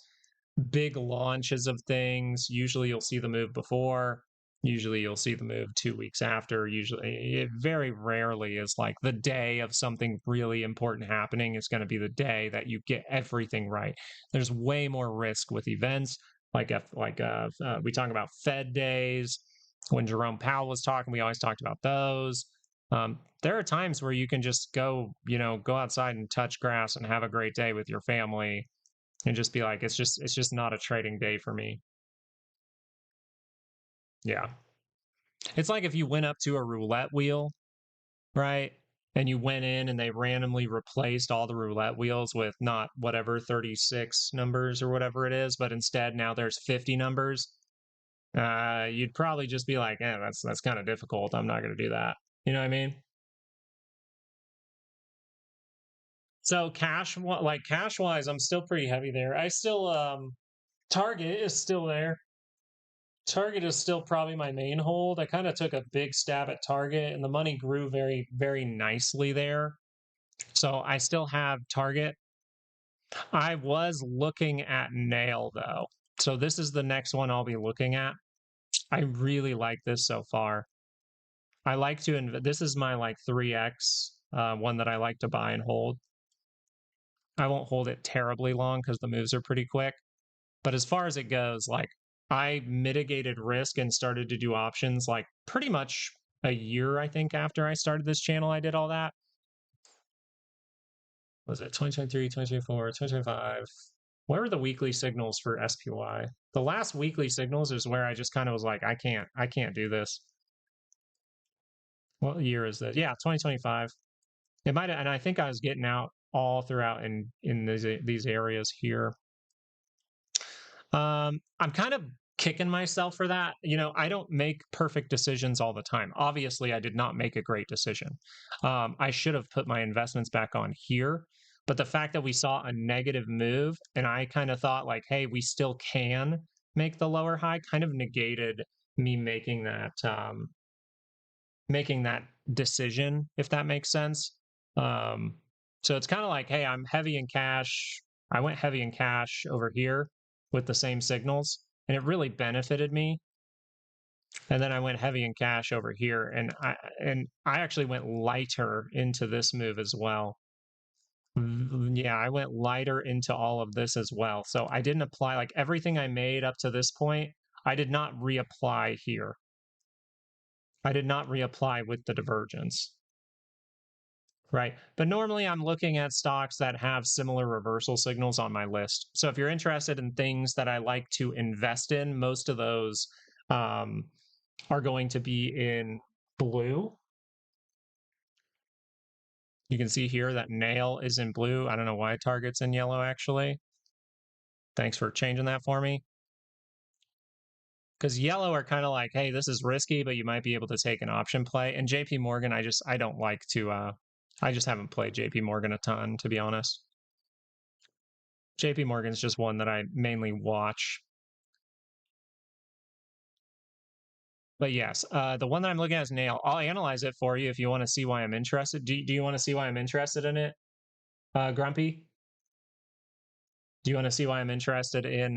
big launches of things, usually you'll see the move before, usually you'll see the move 2 weeks after. Usually, it very rarely is like the day of something really important happening is going to be the day that you get everything right. There's way more risk with events like we talk about Fed days. When Jerome Powell was talking, we always talked about those. There are times where you can just go outside and touch grass and have a great day with your family and just be like, it's just not a trading day for me. Yeah. It's like if you went up to a roulette wheel, right? And you went in and they randomly replaced all the roulette wheels with not whatever 36 numbers or whatever it is, but instead now there's 50 numbers. You'd probably just be like, that's kind of difficult. I'm not going to do that. You know what I mean? So cash wise, I'm still pretty heavy there. I still Target is still there. Target is still probably my main hold. I kind of took a big stab at Target and the money grew very, very nicely there. So I still have Target. I was looking at Nail though. So this is the next one I'll be looking at. I really like this so far. I like to, this is my like 3X one that I like to buy and hold. I won't hold it terribly long because the moves are pretty quick. But as far as it goes, like I mitigated risk and started to do options like pretty much a year, I think, after I started this channel, I did all that. Was it 2023, 2024, 2025? Where were the weekly signals for SPY? The last weekly signals is where I just kind of was like, I can't do this. What year is this? Yeah, 2025. It might have, and I think I was getting out all throughout in these areas here. I'm kind of kicking myself for that. I don't make perfect decisions all the time. Obviously, I did not make a great decision. I should have put my investments back on here. But the fact that we saw a negative move and I kind of thought like, hey, we still can make the lower high kind of negated me making that decision, if that makes sense. Um, So it's kind of like, hey, I'm heavy in cash. I went heavy in cash over here with the same signals, and it really benefited me. And then I went heavy in cash over here, and I actually went lighter into this move as well. Yeah, I went lighter into all of this as well. So I didn't apply like everything I made up to this point. I did not reapply here. I did not reapply with the divergence. Right. But normally I'm looking at stocks that have similar reversal signals on my list. So if you're interested in things that I like to invest in, most of those are going to be in blue. You can see here that nail is in blue. I don't know why Target's in yellow, actually. Thanks for changing that for me. Because yellow are kind of like, hey, this is risky, but you might be able to take an option play. And JP Morgan, I don't like to, I just haven't played JP Morgan a ton, to be honest. JP Morgan's just one that I mainly watch. But yes, the one that I'm looking at is nail. I'll analyze it for you if you want to see why I'm interested. Do you want to see why I'm interested in it, Grumpy? Do you want to see why I'm interested in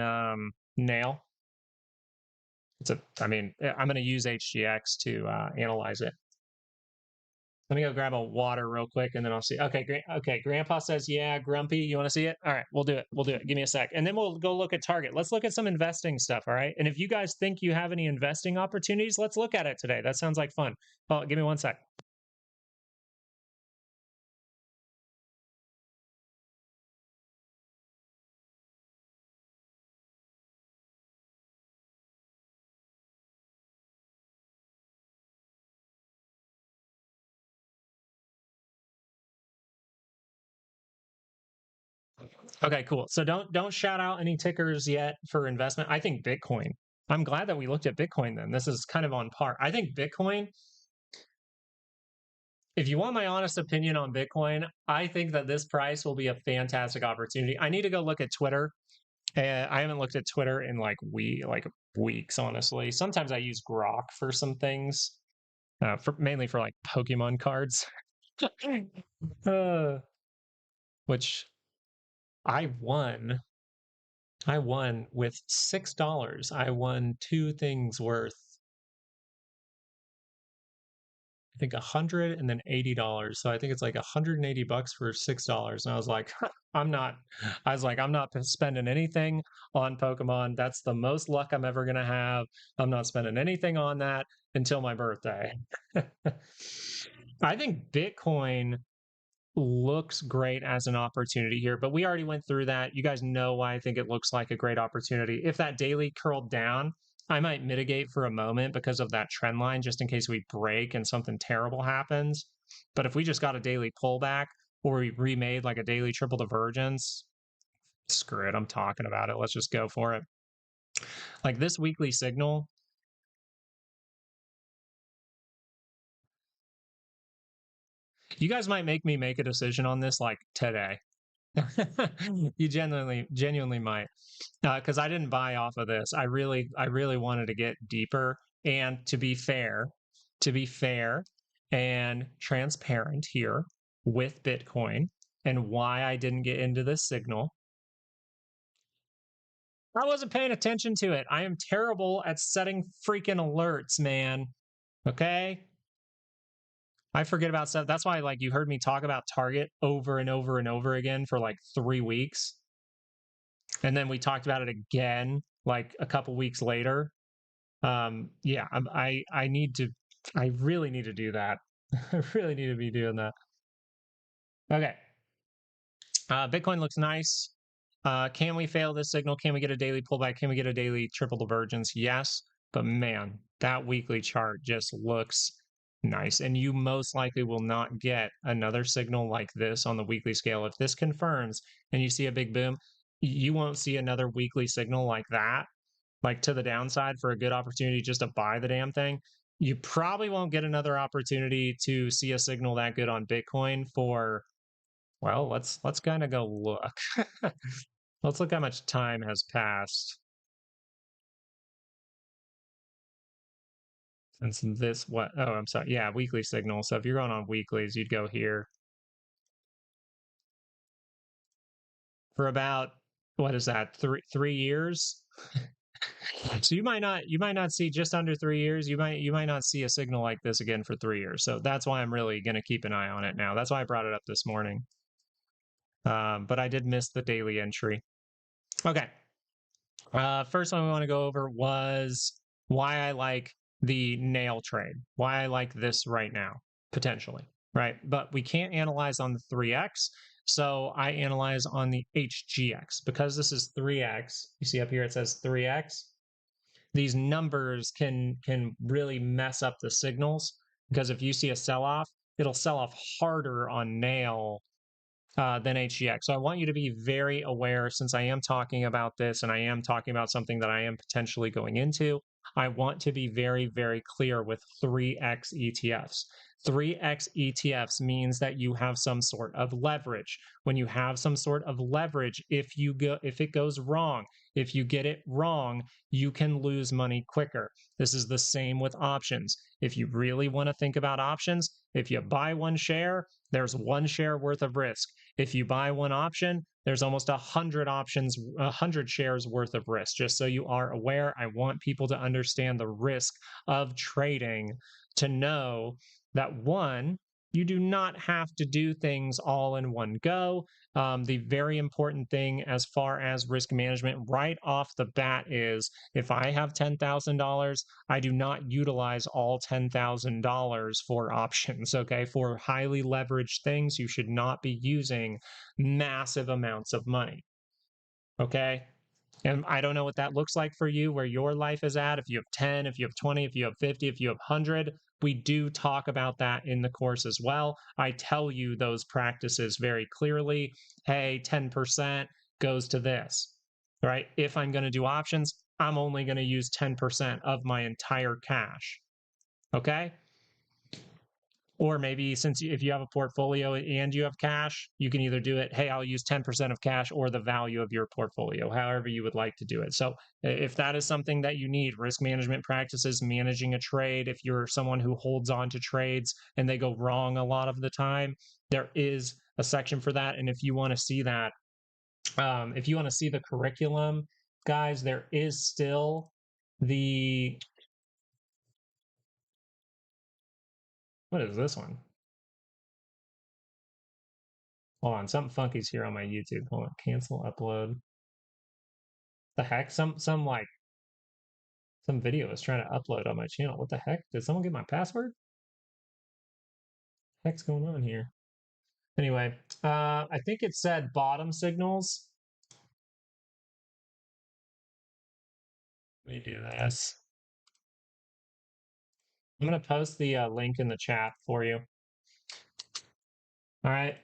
nail? I'm going to use HGX to analyze it. Let me go grab a water real quick, and then I'll see. Okay, Grandpa says, yeah, Grumpy, you want to see it? All right, we'll do it. Give me a sec. And then we'll go look at Target. Let's look at some investing stuff, all right? And if you guys think you have any investing opportunities, let's look at it today. That sounds like fun. Oh, give me one sec. Okay, cool. So don't shout out any tickers yet for investment. I think Bitcoin. I'm glad that we looked at Bitcoin then. This is kind of on par. I think Bitcoin, if you want my honest opinion on Bitcoin, I think that this price will be a fantastic opportunity. I need to go look at Twitter. I haven't looked at Twitter in like weeks, honestly. Sometimes I use Grok for some things, mainly for like Pokemon cards, uh, which I won. I won with $6. I won two things worth, I think $100 and then $80. So I think it's like $180 for $6. And I was like, I'm not, I'm not spending anything on Pokemon. That's the most luck I'm ever going to have. I'm not spending anything on that until my birthday. I think Bitcoin looks great as an opportunity here, but we already went through that. You guys know why I think it looks like a great opportunity. If that daily curled down, I might mitigate for a moment because of that trend line, just in case we break and something terrible happens. But if we just got a daily pullback or we remade like a daily triple divergence, screw it, I'm talking about it. Let's just go for it. Like this weekly signal, you guys might make me make a decision on this like today. You genuinely might, because I didn't buy off of this. I really wanted to get deeper. And to be fair and transparent here with Bitcoin and why I didn't get into this signal, I wasn't paying attention to it. I am terrible at setting freaking alerts, man. Okay. I forget about stuff. That's why, like, you heard me talk about Target over and over and over again for like 3 weeks. And then we talked about it again like a couple weeks later. Yeah, I need to, I really need to do that. I really need to be doing that. Okay. Bitcoin looks nice. Can we fail this signal? Can we get a daily pullback? Can we get a daily triple divergence? Yes. But man, that weekly chart just looks nice. And you most likely will not get another signal like this on the weekly scale. If this confirms and you see a big boom, you won't see another weekly signal like that, like to the downside for a good opportunity just to buy the damn thing. You probably won't get another opportunity to see a signal that good on Bitcoin for, well, let's kind of go look. Let's look how much time has passed since this, what, oh, I'm sorry. Yeah, weekly signal. So if you're going on weeklies, you'd go here. for about, what is that, three years. So you might not see, just under 3 years, you might not see a signal like this again for 3 years. So that's why I'm really going to keep an eye on it now. That's why I brought it up this morning. But I did miss the daily entry. Okay. First one we want to go over was why I like the nail trade, why I like this right now, potentially, right? But we can't analyze on the 3X. So I analyze on the HGX because this is 3X. You see up here, it says 3X. These numbers can really mess up the signals, because if you see a sell-off, it'll sell off harder on nail than HGX. So I want you to be very aware, since I am talking about this and I am talking about something that I am potentially going into. I want to be very, very clear with 3X ETFs. 3X ETFs means that you have some sort of leverage. When you have some sort of leverage, if it goes wrong, if you get it wrong, you can lose money quicker. This is the same with options. If you really want to think about options, if you buy one share, there's one share worth of risk. If you buy one option, there's almost 100 shares worth of risk. Just so you are aware, I want people to understand the risk of trading, to know that, one, you do not have to do things all in one go. The very important thing as far as risk management right off the bat is, if I have $10,000, I do not utilize all $10,000 for options, okay? For highly leveraged things, you should not be using massive amounts of money, okay? And I don't know what that looks like for you, where your life is at. If you have 10, if you have 20, if you have 50, if you have 100, we do talk about that in the course as well. I tell you those practices very clearly. Hey, 10% goes to this, right? If I'm going to do options, I'm only going to use 10% of my entire cash, okay? Or maybe, since if you have a portfolio and you have cash, you can either do it, hey, I'll use 10% of cash, or the value of your portfolio, however you would like to do it. So if that is something that you need, risk management practices, managing a trade, if you're someone who holds on to trades and they go wrong a lot of the time, there is a section for that. And if you want to see that, if you want to see the curriculum, guys, there is still the, what is this one? Hold on, something funky's here on my YouTube. Hold on, cancel upload. The heck? Some video is trying to upload on my channel. What the heck? Did someone get my password? Heck's going on here? Anyway, I think it said bottom signals. Let me do this. I'm gonna post the link in the chat for you. All right.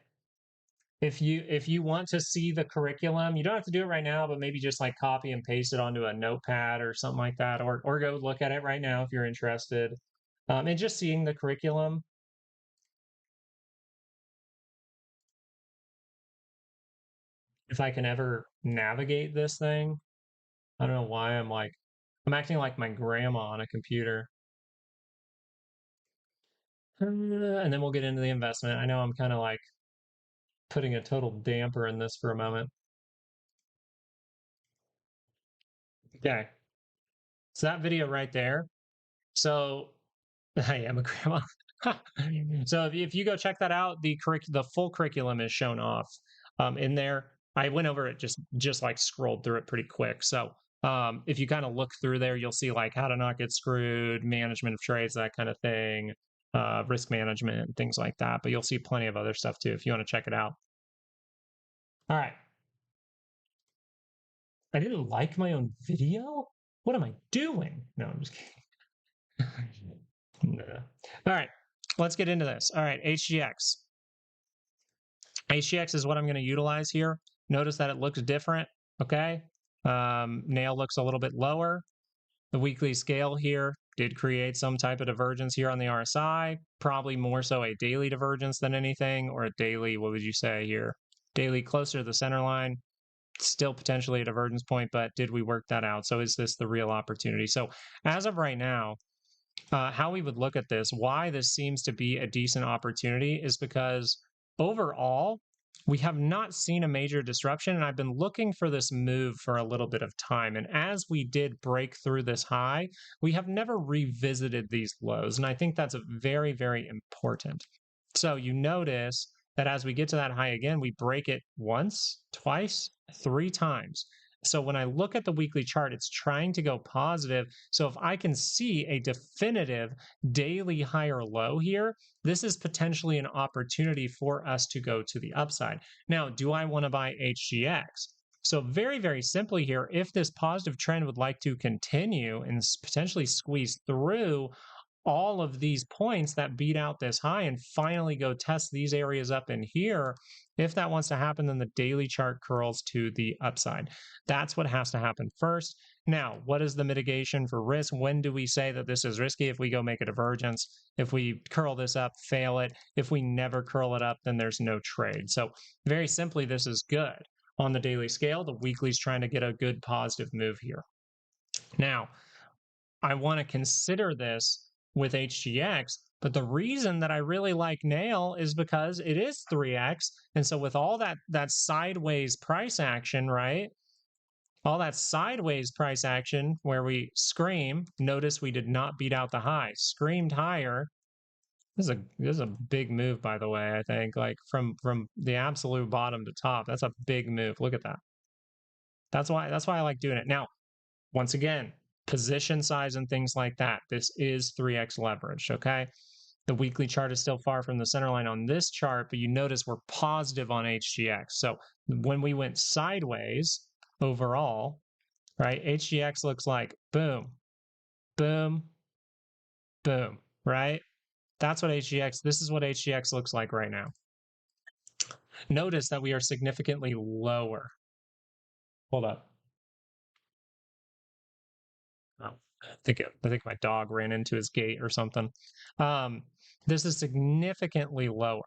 If you want to see the curriculum, you don't have to do it right now, but maybe just like copy and paste it onto a notepad or something like that, or go look at it right now if you're interested. And just seeing the curriculum. If I can ever navigate this thing, I don't know why I'm acting like my grandma on a computer. And then we'll get into the investment. I know I'm kind of like putting a total damper in this for a moment. Okay. So that video right there. So I am a grandma. So if you go check that out, the full curriculum is shown off in there. I went over it, just like scrolled through it pretty quick. So if you kind of look through there, you'll see like how to not get screwed, management of trades, that kind of thing, risk management, things like that. But you'll see plenty of other stuff too if you want to check it out. All right. I didn't like my own video? What am I doing? No, I'm just kidding. No. All right, let's get into this. All right, HGX. HGX is what I'm going to utilize here. Notice that it looks different, okay? Nail looks a little bit lower. The weekly scale here did create some type of divergence here on the RSI, probably more so a daily divergence than anything, or a daily, what would you say here? Daily closer to the center line, still potentially a divergence point, but did we work that out? So is this the real opportunity? So as of right now, how we would look at this, why this seems to be a decent opportunity, is because overall, we have not seen a major disruption, and I've been looking for this move for a little bit of time. And as we did break through this high, we have never revisited these lows. And I think that's very, very important. So you notice that as we get to that high again, we break it once, twice, 3 times. So when I look at the weekly chart, it's trying to go positive. So if I can see a definitive daily higher low here, this is potentially an opportunity for us to go to the upside. Now, do I want to buy HGX? So very, very simply here, if this positive trend would like to continue and potentially squeeze through all of these points that beat out this high and finally go test these areas up in here, if that wants to happen, then the daily chart curls to the upside. That's what has to happen first. Now, what is the mitigation for risk? When do we say that this is risky? If we go make a divergence, if we curl this up, fail it. If we never curl it up, then there's no trade. So very simply, this is good. On the daily scale, the weekly is trying to get a good positive move here. Now, I want to consider this with HGX, but the reason that I really like Nail is because it is 3x. And so with all that sideways price action, right? All that sideways price action where we scream, notice we did not beat out the high, screamed higher. This is a big move, by the way, I think, like from the absolute bottom to top. That's a big move. Look at that. That's why I like doing it. Now, once again, position size and things like that. This is 3x leverage, okay? The weekly chart is still far from the center line on this chart, but you notice we're positive on HGX. So when we went sideways overall, right, HGX looks like boom, boom, boom, right? That's what this is what HGX looks like right now. Notice that we are significantly lower. Hold up. Oh, I think my dog ran into his gate or something. This is significantly lower,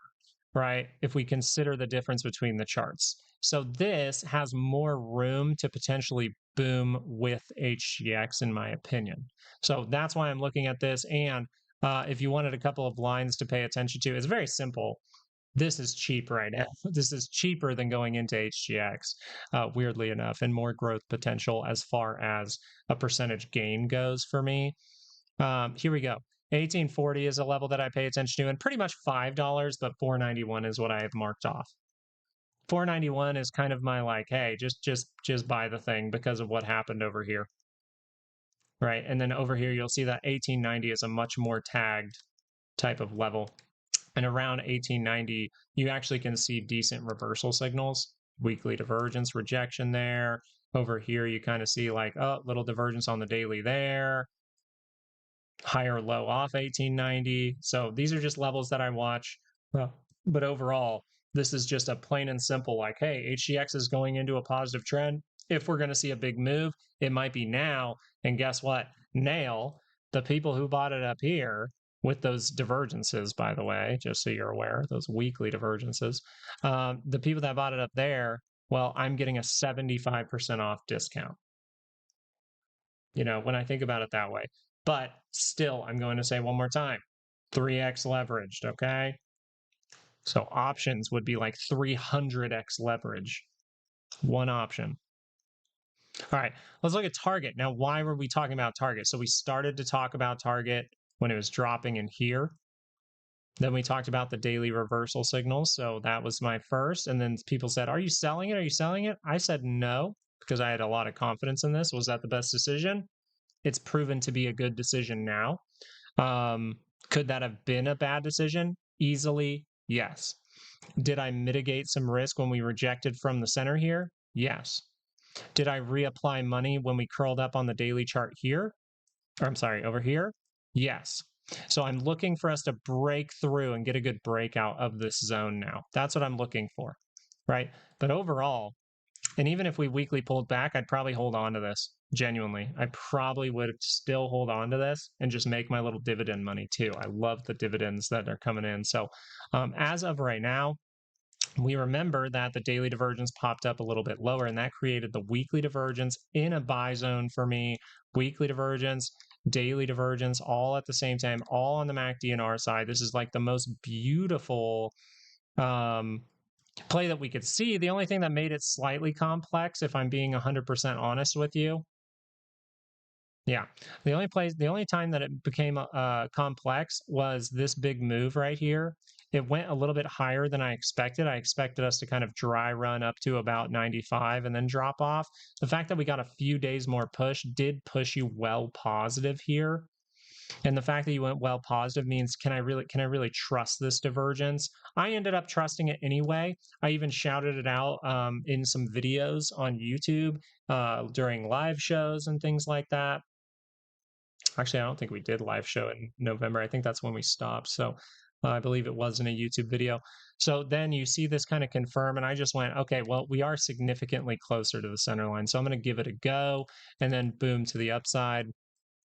right? If we consider the difference between the charts. So this has more room to potentially boom with HGX, in my opinion. So that's why I'm looking at this. And if you wanted a couple of lines to pay attention to, it's very simple. This is cheap right now. This is cheaper than going into HGX, weirdly enough, and more growth potential as far as a percentage gain goes for me. Here we go. 1840 is a level that I pay attention to, and pretty much $5, but 491 is what I have marked off. 491 is kind of my like, hey, just buy the thing because of what happened over here, right? And then over here, you'll see that 1890 is a much more tagged type of level. And around 1890, you actually can see decent reversal signals, weekly divergence, rejection there. Over here, you kind of see like, oh, little divergence on the daily there, higher low off 1890. So these are just levels that I watch. But overall, this is just a plain and simple like, hey, HGX is going into a positive trend. If we're going to see a big move, it might be now. And guess what? Nail, the people who bought it up here, with those divergences, by the way, just so you're aware, those weekly divergences, the people that bought it up there, well, I'm getting a 75% off discount, you know, when I think about it that way. But still, I'm going to say one more time, 3x leveraged, okay? So options would be like 300x leverage, one option. All right, let's look at Target. Now, why were we talking about Target? So we started to talk about Target when it was dropping in here. Then we talked about the daily reversal signals. So that was my first. And then people said, are you selling it? Are you selling it? I said no, because I had a lot of confidence in this. Was that the best decision? It's proven to be a good decision now. Could that have been a bad decision? Easily, yes. Did I mitigate some risk when we rejected from the center here? Yes. Did I reapply money when we curled up on the daily chart here? Or I'm sorry, over here? Yes. So I'm looking for us to break through and get a good breakout of this zone now. That's what I'm looking for, right? But overall, and even if we weekly pulled back, I'd probably hold on to this, genuinely. I probably would still hold on to this and just make my little dividend money too. I love the dividends that are coming in. So as of right now, we remember that the daily divergence popped up a little bit lower, and that created the weekly divergence in a buy zone for me. Weekly divergence, daily divergence, all at the same time, all on the MACD and R side. This is like the most beautiful play that we could see. The only thing that made it slightly complex, if I'm being 100% honest with you, yeah, the only time that it became complex was this big move right here. It went a little bit higher than I expected. I expected us to kind of dry run up to about 95 and then drop off. The fact that we got a few days more push did push you well positive here. And the fact that you went well positive means can I really trust this divergence? I ended up trusting it anyway. I even shouted it out in some videos on YouTube during live shows and things like that. Actually, I don't think we did live show in November. I think that's when we stopped. So I believe it was in a YouTube video. So then you see this kind of confirm, and I just went, okay, well, we are significantly closer to the center line. So I'm going to give it a go. And then boom, to the upside,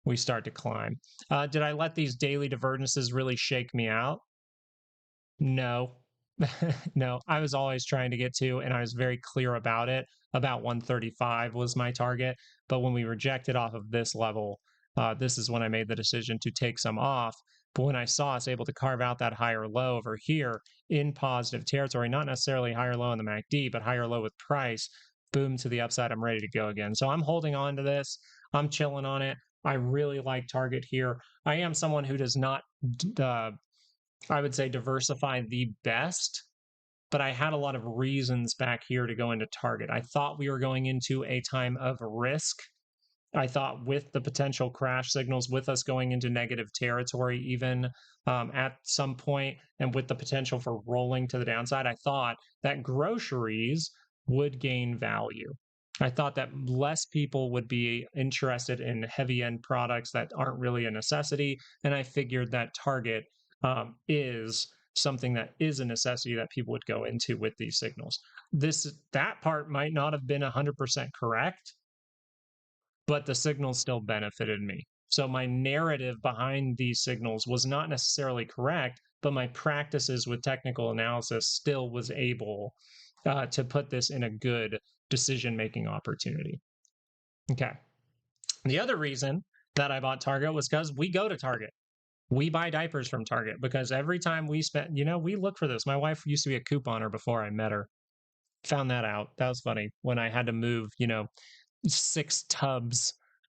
we start to climb. Did I let these daily divergences really shake me out? No. No, I was always trying to get to, and I was very clear about it. About 135 was my target. But when we rejected off of this level, this is when I made the decision to take some off. But when I saw us able to carve out that higher low over here in positive territory, not necessarily higher low on the MACD, but higher low with price, boom to the upside, I'm ready to go again. So I'm holding on to this. I'm chilling on it. I really like target here. I am someone who does not I would say diversify the best, but I had a lot of reasons back here to go into target. I thought we were going into a time of risk. I thought with the potential crash signals, with us going into negative territory, even at some point, and with the potential for rolling to the downside, I thought that groceries would gain value. I thought that less people would be interested in heavy end products that aren't really a necessity. And I figured that Target is something that is a necessity that people would go into with these signals. That part might not have been 100% correct, but the signals still benefited me. So my narrative behind these signals was not necessarily correct, but my practices with technical analysis still was able to put this in a good decision-making opportunity. Okay. The other reason that I bought Target was because we go to Target. We buy diapers from Target because every time we spend, we look for this. My wife used to be a couponer before I met her. Found that out. That was funny when I had to move, 6 tubs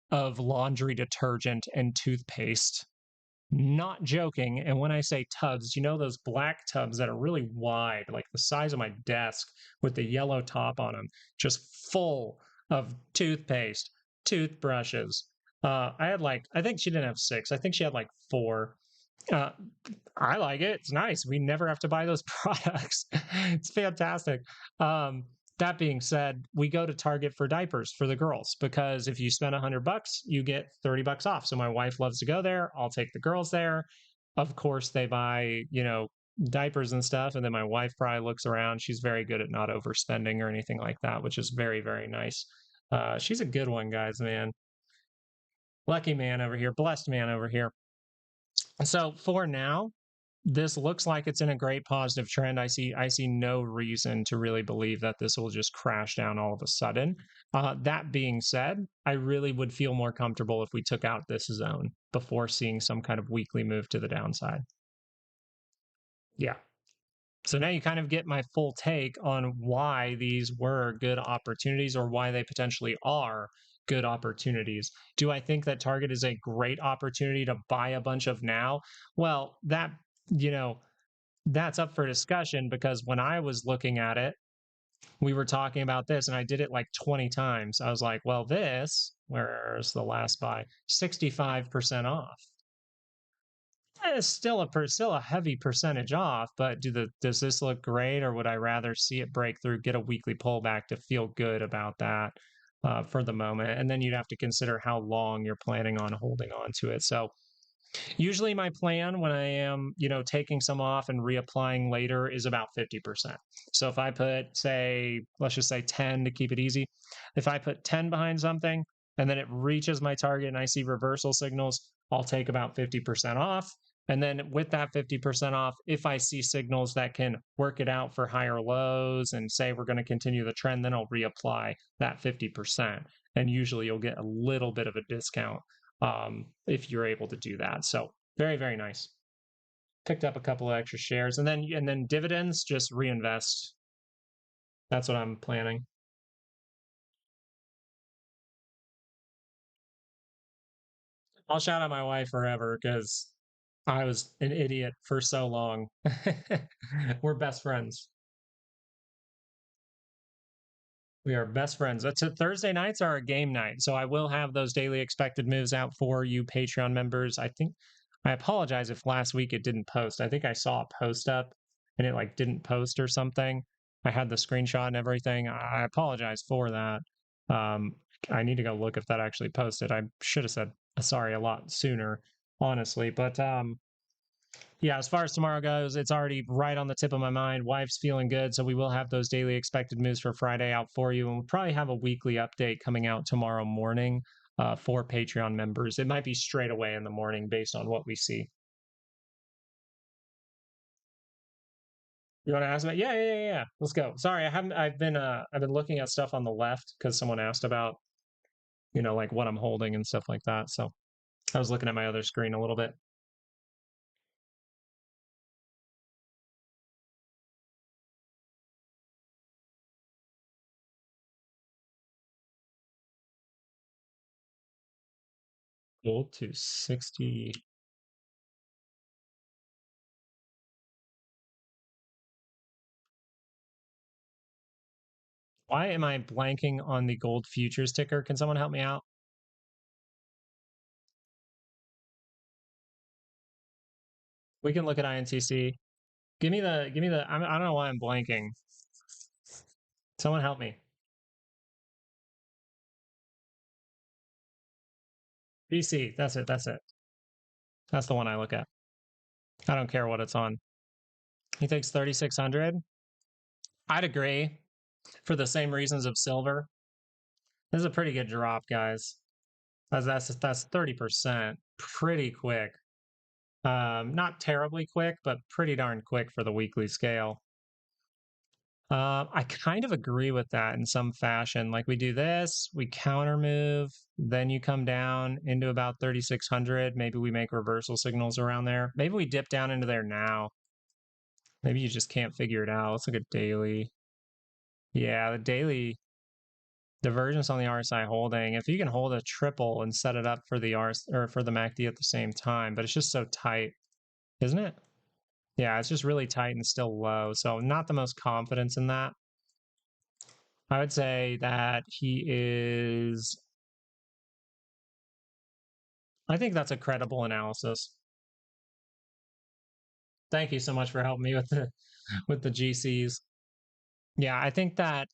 of laundry detergent and toothpaste. Not joking. And when I say tubs, those black tubs that are really wide, like the size of my desk with the yellow top on them, just full of toothpaste, toothbrushes. I think she didn't have 6. I think she had like 4. Uh, I like it. It's nice. We never have to buy those products. It's fantastic. That being said, we go to Target for diapers for the girls because if you spend $100, you get $30 off. So my wife loves to go there. I'll take the girls there. Of course, they buy, diapers and stuff. And then my wife probably looks around. She's very good at not overspending or anything like that, which is very, very nice. She's a good one, guys, man. Lucky man over here. Blessed man over here. So for now, this looks like it's in a great positive trend. I see no reason to really believe that this will just crash down all of a sudden. That being said, I really would feel more comfortable if we took out this zone before seeing some kind of weekly move to the downside. Yeah. So now you kind of get my full take on why these were good opportunities or why they potentially are good opportunities. Do I think that Target is a great opportunity to buy a bunch of now? Well, that's up for discussion because when I was looking at it, we were talking about this and I did it like 20 times. I was like, well, where's the last buy? 65% off. It's still a heavy percentage off, but does this look great, or would I rather see it break through, get a weekly pullback to feel good about that for the moment? And then you'd have to consider how long you're planning on holding on to it. So usually my plan when I am, taking some off and reapplying later is about 50%. So if I put, let's just say 10 to keep it easy. If I put 10 behind something and then it reaches my target and I see reversal signals, I'll take about 50% off. And then with that 50% off, if I see signals that can work it out for higher lows and say we're going to continue the trend, then I'll reapply that 50%. And usually you'll get a little bit of a discount if you're able to do that. So very, very nice. Picked up a couple of extra shares and then dividends, just reinvest That's what I'm planning. I'll shout out my wife forever because I was an idiot for so long. We're best friends. We are best friends. That's it. Thursday nights are a game night. So I will have those daily expected moves out for you Patreon members. I think I apologize if last week it didn't post. I think I saw a post up and it like didn't post or something. I had the screenshot and everything. I apologize for that. Um, I need to go look if that actually posted. I should have said sorry a lot sooner, honestly. But yeah, as far as tomorrow goes, it's already right on the tip of my mind. Wife's feeling good, so we will have those daily expected moves for Friday out for you, and we'll probably have a weekly update coming out tomorrow morning for Patreon members. It might be straight away in the morning based on what we see. You want to ask me? Yeah. Let's go. Sorry, I haven't. I've been looking at stuff on the left because someone asked about like what I'm holding and stuff like that. So I was looking at my other screen a little bit. Gold to 60. Why am I blanking on the gold futures ticker? Can someone help me out? We can look at INTC. Give me the, I don't know why I'm blanking. Someone help me. BC, that's it. That's it. That's the one I look at. I don't care what it's on. He thinks 3,600. I'd agree for the same reasons of silver. This is a pretty good drop, guys. That's 30%. Pretty quick. Not terribly quick, but pretty darn quick for the weekly scale. I kind of agree with that in some fashion. Like we do this, we counter move, then you come down into about 3,600. Maybe we make reversal signals around there. Maybe we dip down into there now. Maybe you just can't figure it out. Let's look at daily. Yeah, the daily divergence on the RSI holding. If you can hold a triple and set it up for the RS or for the MACD at the same time, but it's just so tight, isn't it? Yeah, it's just really tight and still low. So not the most confidence in that. I would say that he is. I think that's a credible analysis. Thank you so much for helping me with the GCs. Yeah, I think that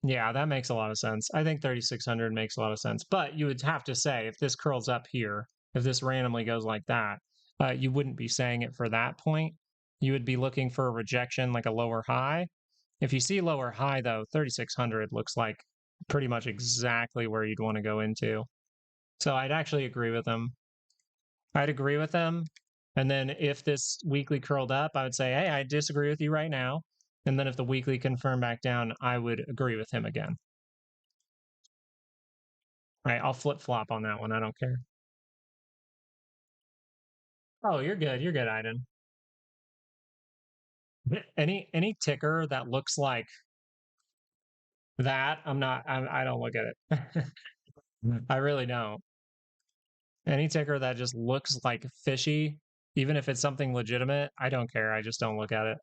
yeah, that makes a lot of sense. I think 3,600 makes a lot of sense. But you would have to say if this curls up here, if this randomly goes like that, you wouldn't be saying it for that point. You would be looking for a rejection like a lower high. If you see lower high though, 3,600 looks like pretty much exactly where you'd want to go into. So I'd actually agree with him. I'd agree with him. And then if this weekly curled up, I would say, hey, I disagree with you right now. And then if the weekly confirmed back down, I would agree with him again. All right, I'll flip flop on that one. I don't care. Oh, you're good. You're good, Aiden. Any ticker that looks like that, I'm not. I don't look at it. I really don't. Any ticker that just looks like fishy, even if it's something legitimate, I don't care. I just don't look at it.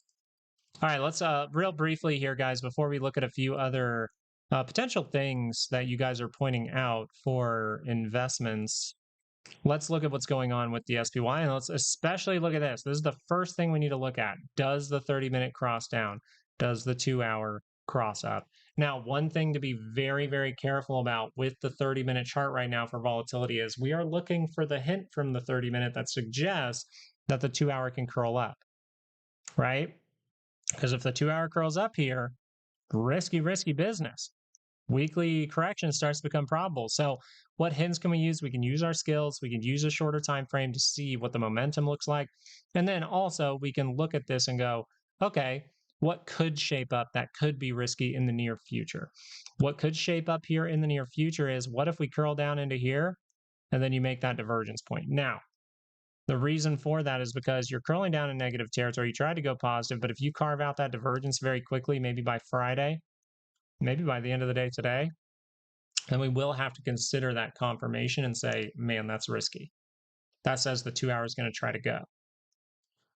All right, let's real briefly here, guys, before we look at a few other potential things that you guys are pointing out for investments. Let's look at what's going on with the SPY, and let's especially look at this. This is the first thing we need to look at. Does the 30-minute cross down? Does the 2-hour cross up? Now, one thing to be very, very careful about with the 30-minute chart right now for volatility is we are looking for the hint from the 30-minute that suggests that the 2-hour can curl up, right? Because if the 2-hour curls up here, risky business. Weekly correction starts to become probable. So what hints can we use? We can use our skills. We can use a shorter time frame to see what the momentum looks like. And then also we can look at this and go, okay, what could shape up that could be risky in the near future? What could shape up here in the near future is what if we curl down into here and then you make that divergence point? Now, The reason for that is because you're curling down in negative territory. You try to go positive, but if you carve out that divergence very quickly, maybe by Friday, maybe by the end of the day today, then we will have to consider that confirmation and say, man, that's risky. That says the 2 hour is going to try to go,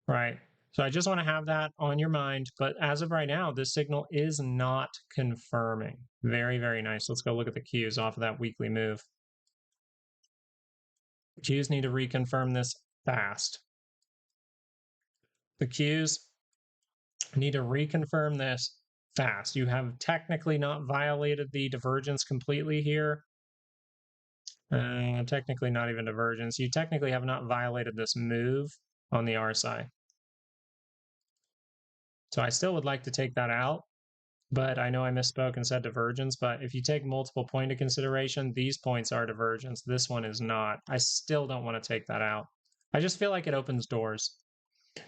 right? So I just want to have that on your mind. But as of right now, this signal is not confirming. Very, very nice. Let's go look at the Qs off of that weekly move. Qs need to reconfirm this fast. The Qs need to reconfirm this fast. You have technically not violated the divergence completely here. Technically not even divergence. You technically have not violated this move on the RSI. So I still would like to take that out, but I know I misspoke and said divergence, but if you take multiple point into consideration, these points are divergence. This one is not. I still don't want to take that out. I just feel like it opens doors.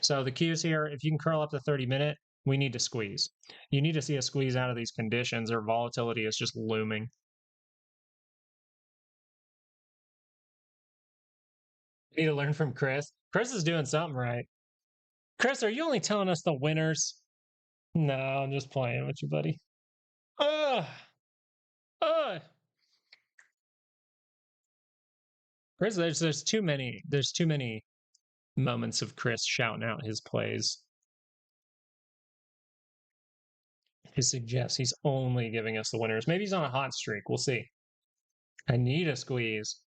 So the Qs here, if you can curl up the 30-minute, we need to squeeze. You need to see a squeeze out of these conditions or volatility is just looming. You need to learn from Chris. Chris is doing something right. Chris, are you only telling us the winners? No, I'm just playing with you, buddy. Chris, there's too many moments of Chris shouting out his plays. He suggests he's only giving us the winners. Maybe he's on a hot streak. We'll see. I need a squeeze.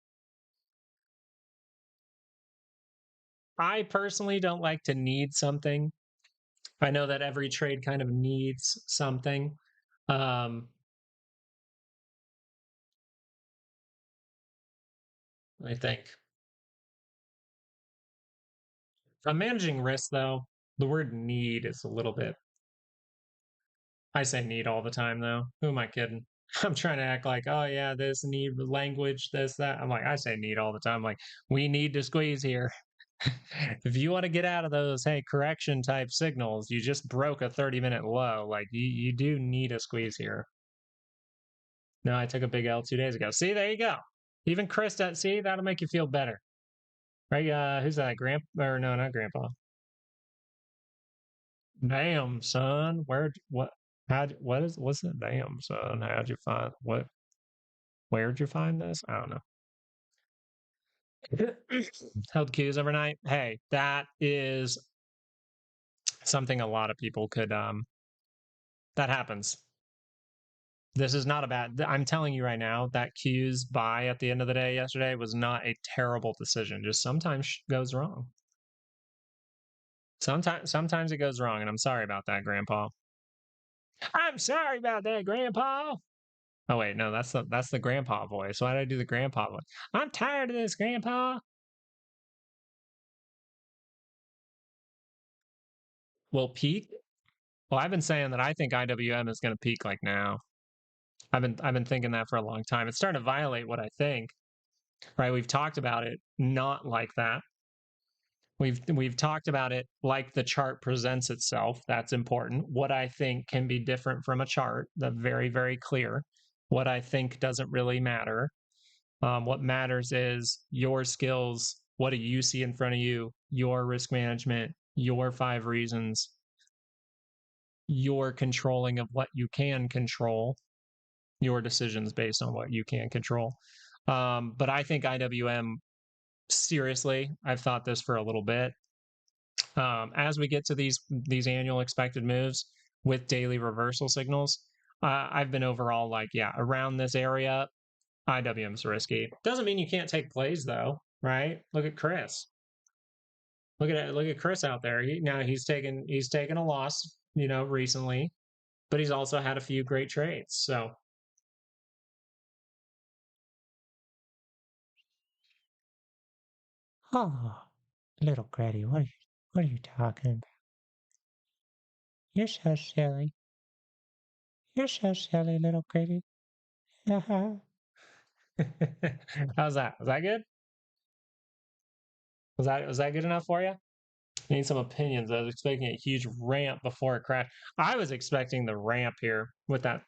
I personally don't like to need something. I know that every trade kind of needs something. I think. If I'm managing risk, though, the word need is a little bit. I say need all the time, though. Who am I kidding? I'm trying to act like, oh, yeah, this need language, this, that. I'm like, I say need all the time. I'm like, we need to squeeze here. If you want to get out of those, hey, correction type signals, you just broke a 30-minute low. Like, you do need a squeeze here. No, I took a big L 2 days ago. See, there you go. Even Chris, see, that'll make you feel better. Right? Who's that? Grandpa? Or no, not Grandpa. Damn, son. What's it? Damn, son. How'd you find, where'd you find this? I don't know. Held cues overnight. Hey, that is something a lot of people could, that happens. This is not a bad, I'm telling you right now, that Q's buy at the end of the day yesterday was not a terrible decision. Just sometimes goes wrong. Sometimes it goes wrong, and I'm sorry about that, Grandpa. I'm sorry about that, Grandpa. Oh wait, no, that's the Grandpa voice. Why did I do the Grandpa voice? I'm tired of this, Grandpa. Will peak? Well, I've been saying that I think IWM is going to peak like now. I've been thinking that for a long time. It's starting to violate what I think. Right? We've talked about it not like that. We've talked about it like the chart presents itself. That's important. What I think can be different from a chart. That's very, very clear. What I think doesn't really matter. What matters is your skills. What do you see in front of you? Your risk management, your 5 reasons, your controlling of what you can control, your decisions based on what you can control. But I think IWM, seriously, I've thought this for a little bit. As we get to these annual expected moves with daily reversal signals, I've been overall like, yeah, around this area, IWM's risky. Doesn't mean you can't take plays though, right? Look at Chris. Look at Chris out there. He's taken a loss, recently, but he's also had a few great trades. So Oh, little Gretty, what are you talking about? You're so silly. You're so silly, little Gretty. how's that? Was that good? Was that good enough for you? I need some opinions. I was expecting a huge ramp before it crashed. I was expecting the ramp here with that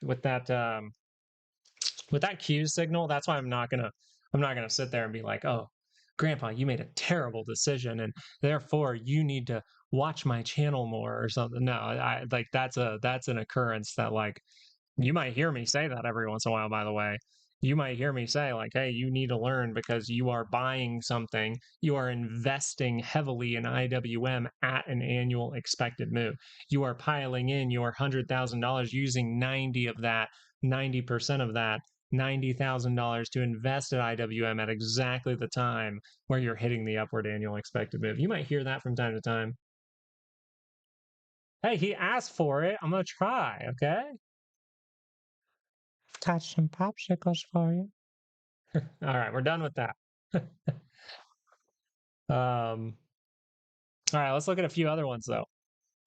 Q signal. That's why I'm not gonna sit there and be like, oh, Grandpa, you made a terrible decision, and therefore you need to watch my channel more or something. No, I like that's an occurrence that like you might hear me say that every once in a while, by the way. You might hear me say, like, hey, you need to learn because you are buying something, you are investing heavily in IWM at an annual expected move. You are piling in your $100,000 using 90 of that, 90% of that, $90,000 to invest at IWM at exactly the time where you're hitting the upward annual expected move. You might hear that from time to time. Hey, he asked for it. I'm going to try. Okay. I've got some popsicles for you. All right. We're done with that. All right. Let's look at a few other ones, though.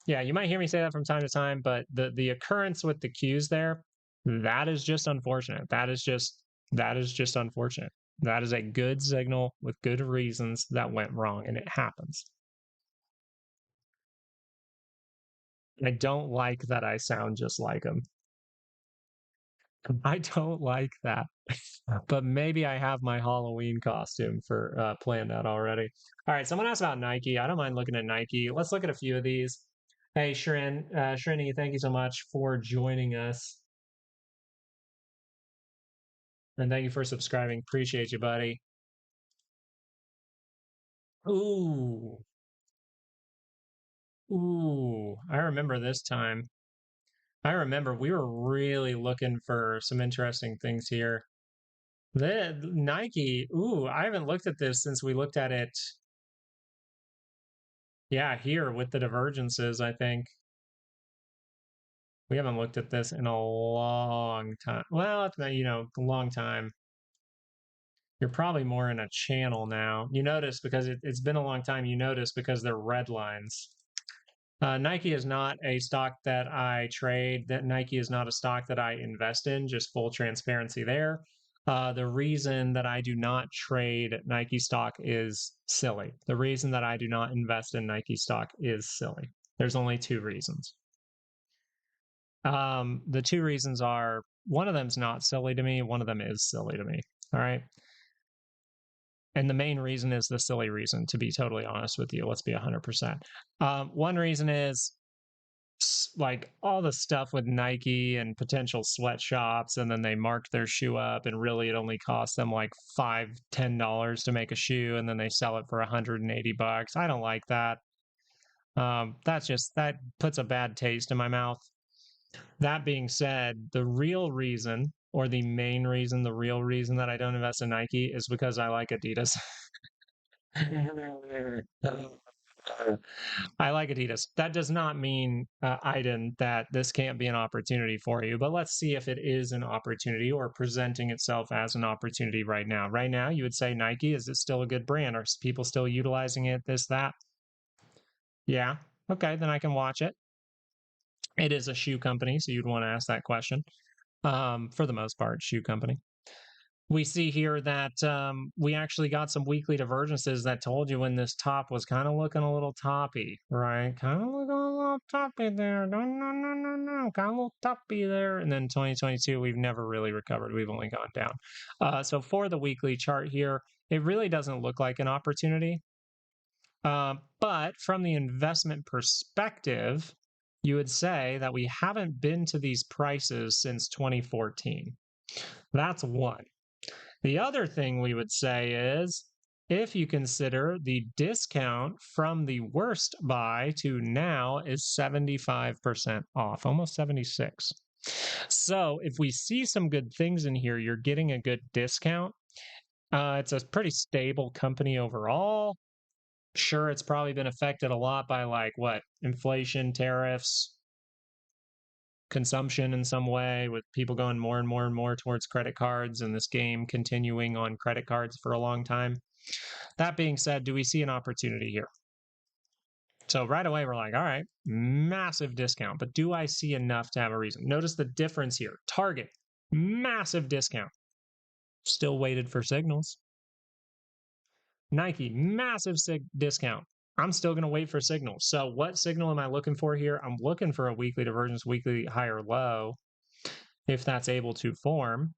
Yeah. You might hear me say that from time to time, but the occurrence with the cues there, that is just unfortunate. That is just unfortunate. That is a good signal with good reasons that went wrong, and it happens. I don't like that I sound just like him. I don't like that. But maybe I have my Halloween costume for planned out already. All right, someone asked about Nike. I don't mind looking at Nike. Let's look at a few of these. Hey, Shrini, thank you so much for joining us. And thank you for subscribing. Appreciate you, buddy. Ooh. Ooh. I remember this time. I remember we were really looking for some interesting things here. The Nike, ooh, I haven't looked at this since we looked at it. Yeah, here with the divergences, I think. We haven't looked at this in a long time. Well, it's not, a long time. You're probably more in a channel now. You notice because it's been a long time, you notice because they're red lines. Nike is not a stock that I trade. That Nike is not a stock that I invest in. Just full transparency there. The reason that I do not trade Nike stock is silly. The reason that I do not invest in Nike stock is silly. There's only two reasons. The two reasons are one of them's not silly to me, one of them is silly to me. All right. And the main reason is the silly reason, to be totally honest with you. Let's be 100%. One reason is like all the stuff with Nike and potential sweatshops, and then they mark their shoe up, and really it only costs them like $5-10 to make a shoe, and then they sell it for $180. I don't like that. That puts a bad taste in my mouth. That being said, the real reason, or the main reason, the real reason that I don't invest in Nike is because I like Adidas. I like Adidas. That does not mean, Aiden, that this can't be an opportunity for you, but let's see if it is an opportunity or presenting itself as an opportunity right now. Right now, you would say Nike, is it still a good brand? Are people still utilizing it? This, that? Yeah. Okay, then I can watch it. It is a shoe company, so you'd want to ask that question. For the most part, shoe company. We see here that we actually got some weekly divergences that told you when this top was kind of looking a little toppy, right? Kind of looking a little toppy there. No, no, no, no, no. Kind of a little toppy there. And then 2022, we've never really recovered. We've only gone down. So for the weekly chart here, it really doesn't look like an opportunity. But from the investment perspective, you would say that we haven't been to these prices since 2014. That's one. The other thing we would say is if you consider the discount from the worst buy to now is 75% off, almost 76. So if we see some good things in here, you're getting a good discount. It's a pretty stable company overall. Sure, it's probably been affected a lot by like what? Inflation, tariffs, consumption in some way, with people going more and more and more towards credit cards and this game continuing on credit cards for a long time. That being said, do we see an opportunity here? So right away, we're like, all right, massive discount, but do I see enough to have a reason? Notice the difference here. Target, massive discount. Still waited for signals. Nike, massive discount. I'm still going to wait for signals. So what signal am I looking for here? I'm looking for a weekly divergence, weekly higher low, if that's able to form,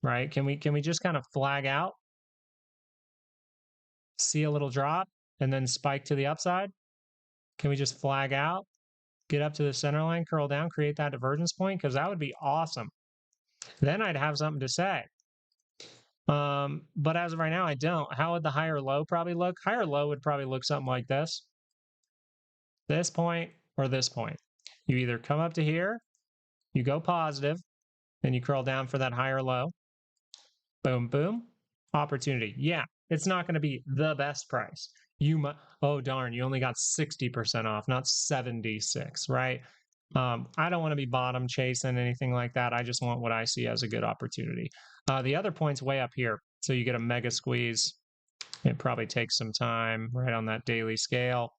right? Can we just kind of flag out see a little drop, and then spike to the upside? Can we just flag out, get up to the center line, curl down, create that divergence point? Because that would be awesome. Then I'd have something to say. But as of right now, I don't. How would the higher low probably look? Higher low would probably look something like this point or this point. You either come up to here, you go positive, and you curl down for that higher low. Boom, boom, opportunity. Yeah, it's not going to be the best price. Oh darn, you only got 60% off, not 76, right? I don't want to be bottom chasing anything like that. I just want what I see as a good opportunity. The other point's way up here. So you get a mega squeeze. It probably takes some time right on that daily scale.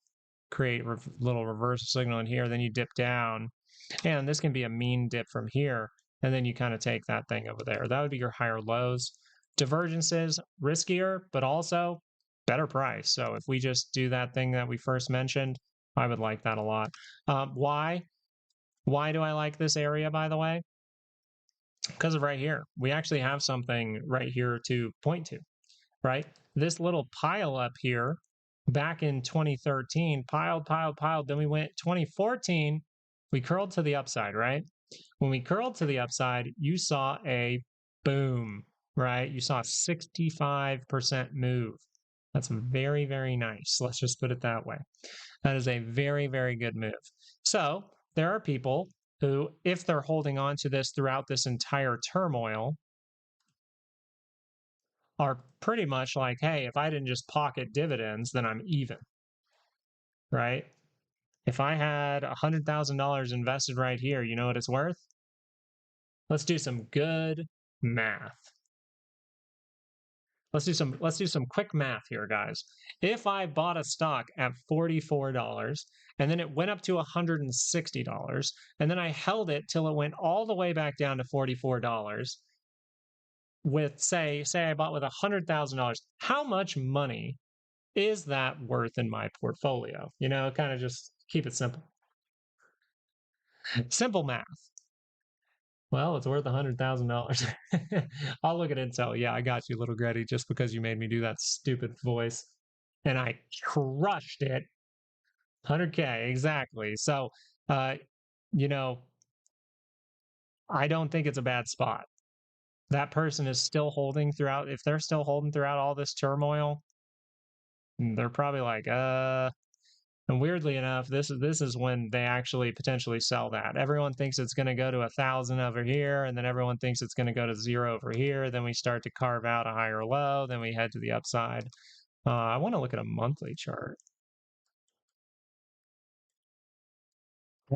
Create a little reversal signal in here. Then you dip down. And this can be a mean dip from here. And then you kind of take that thing over there. That would be your higher lows. Divergences, riskier, but also better price. So if we just do that thing that we first mentioned, I would like that a lot. Why? Why do I like this area, by the way? Because of right here. We actually have something right here to point to, right? This little pile up here back in 2013, piled. Then we went 2014, we curled to the upside, right? When we curled to the upside, you saw a boom, right? You saw a 65% move. That's very, very nice. Let's just put it that way. That is a very, very good move. So there are people who, if they're holding on to this throughout this entire turmoil, are pretty much like, hey, if I didn't just pocket dividends, then I'm even, right? If I had $100,000 invested right here, you know what it's worth? Let's do some good math. Let's do some quick math here, guys. If I bought a stock at $44 and then it went up to $160 and then I held it till it went all the way back down to $44 with say I bought with $100,000, how much money is that worth in my portfolio? You know, kind of just keep it simple. Simple math. Well, it's worth $100,000. I'll look at Intel. Yeah, I got you, little Gretty, just because you made me do that stupid voice. And I crushed it. 100K, exactly. So, uh, you know, I don't think it's a bad spot. That person is still holding throughout. If they're still holding throughout all this turmoil, they're probably like, and weirdly enough, this is when they actually potentially sell that. Everyone thinks it's going to go to 1,000 over here, and then everyone thinks it's going to go to 0 over here. Then we start to carve out a higher low. Then we head to the upside. I want to look at a monthly chart.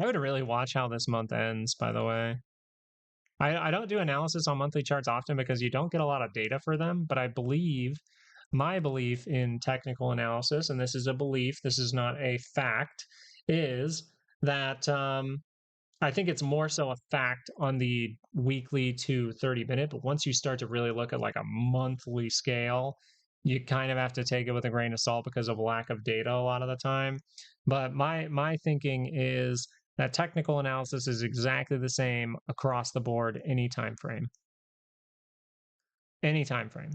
I would really watch how this month ends, by the way. I don't do analysis on monthly charts often because you don't get a lot of data for them, but I believe my belief in technical analysis, and this is a belief, this is not a fact, is that I think it's more so a fact on the weekly to 30-minute, but once you start to really look at like a monthly scale, you kind of have to take it with a grain of salt because of lack of data a lot of the time. But my thinking is that technical analysis is exactly the same across the board, any time frame. Any time frame.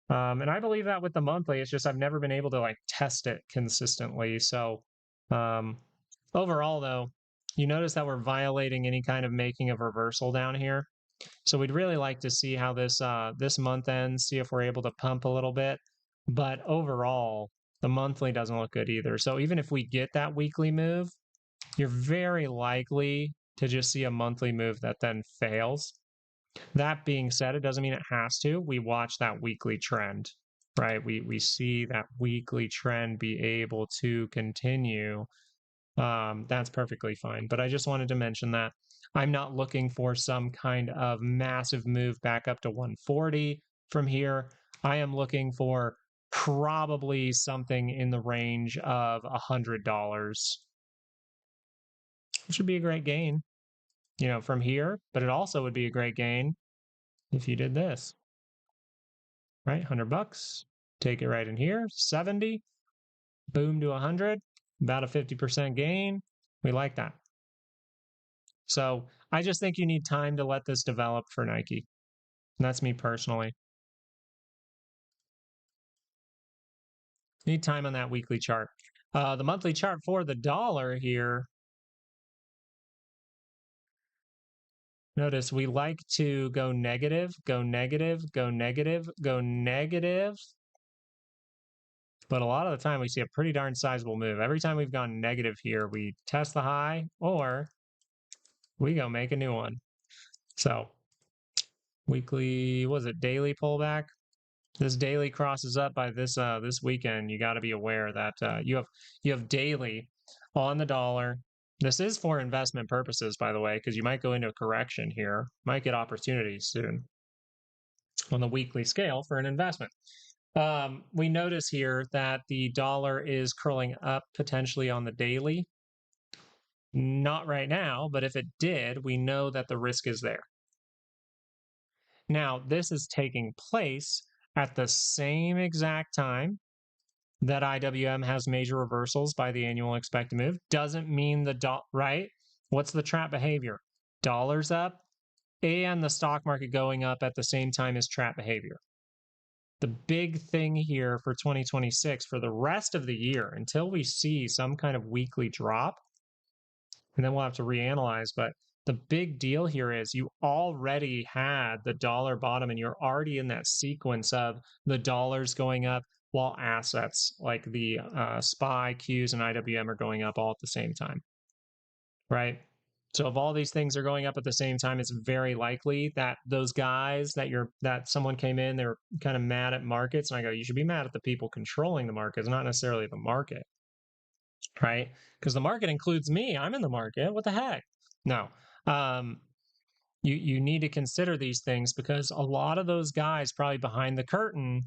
And I believe that with the monthly, it's just I've never been able to like test it consistently. So overall, though, you notice that we're violating any kind of making of reversal down here. So we'd really like to see how this month ends, see if we're able to pump a little bit. But overall, the monthly doesn't look good either. So even if we get that weekly move, you're very likely to just see a monthly move that then fails. That being said, it doesn't mean it has to. We watch that weekly trend, right? We see that weekly trend be able to continue. That's perfectly fine. But I just wanted to mention that I'm not looking for some kind of massive move back up to 140 from here. I am looking for probably something in the range of $100, which would be a great gain, you know, from here. But it also would be a great gain if you did this, right? $100, take it right in here, 70, boom to 100, about a 50% gain. We like that. So I just think you need time to let this develop for Nike. And that's me personally. Need time on that weekly chart. The monthly chart for the dollar here. Notice we like to go negative, go negative, go negative, go negative. But a lot of the time we see a pretty darn sizable move. Every time we've gone negative here, we test the high or we go make a new one. So weekly, was it daily pullback? This daily crosses up by this this weekend. You got to be aware that you have daily on the dollar. This is for investment purposes, by the way, because you might go into a correction here, might get opportunities soon on the weekly scale for an investment. We notice here that the dollar is curling up potentially on the daily. Not right now, but if it did, we know that the risk is there. Now, this is taking place at the same exact time that IWM has major reversals by the annual expected move. Doesn't mean right? What's the trap behavior? Dollars up and the stock market going up at the same time as trap behavior. The big thing here for 2026 for the rest of the year until we see some kind of weekly drop, and then we'll have to reanalyze, but the big deal here is you already had the dollar bottom and you're already in that sequence of the dollars going up while assets like the SPY, Qs, and IWM are going up all at the same time, right? So if all these things are going up at the same time, it's very likely that those guys that someone came in, they were kind of mad at markets. And I go, you should be mad at the people controlling the markets, not necessarily the market, right? Because the market includes me. I'm in the market. What the heck? No. You need to consider these things because a lot of those guys probably behind the curtain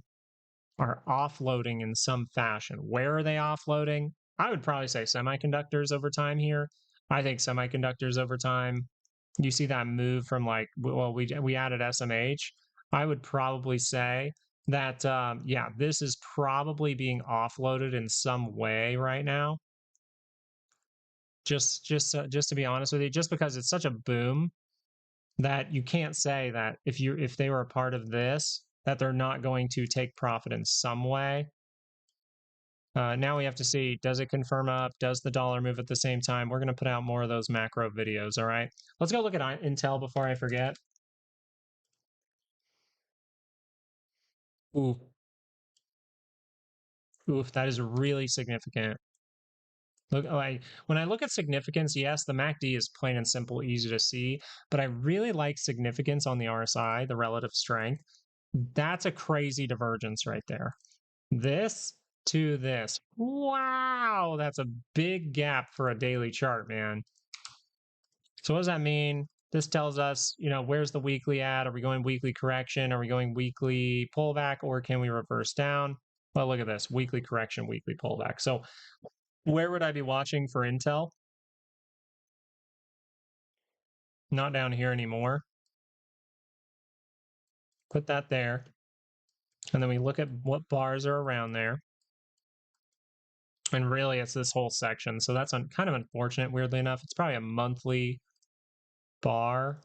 are offloading in some fashion. Where are they offloading? I would probably say semiconductors over time here. I think semiconductors over time. You see that move from like, well, we added SMH. I would probably say that yeah, this is probably being offloaded in some way right now. Just to be honest with you, just because it's such a boom that you can't say that if they were a part of this that they're not going to take profit in some way. Now we have to see, does it confirm up? Does the dollar move at the same time? We're going to put out more of those macro videos. All right, let's go look at Intel before I forget. Ooh, oof, that is really significant. Look, when I look at significance, yes, the MACD is plain and simple, easy to see, but I really like significance on the RSI, the relative strength. That's a crazy divergence right there. This to this. Wow, that's a big gap for a daily chart, man. So what does that mean? This tells us, where's the weekly at? Are we going weekly correction? Are we going weekly pullback, or can we reverse down? Well, look at this, weekly correction, weekly pullback. So where would I be watching for Intel? Not down here anymore. Put that there. And then we look at what bars are around there. And really, it's this whole section. So that's kind of unfortunate, weirdly enough. It's probably a monthly bar.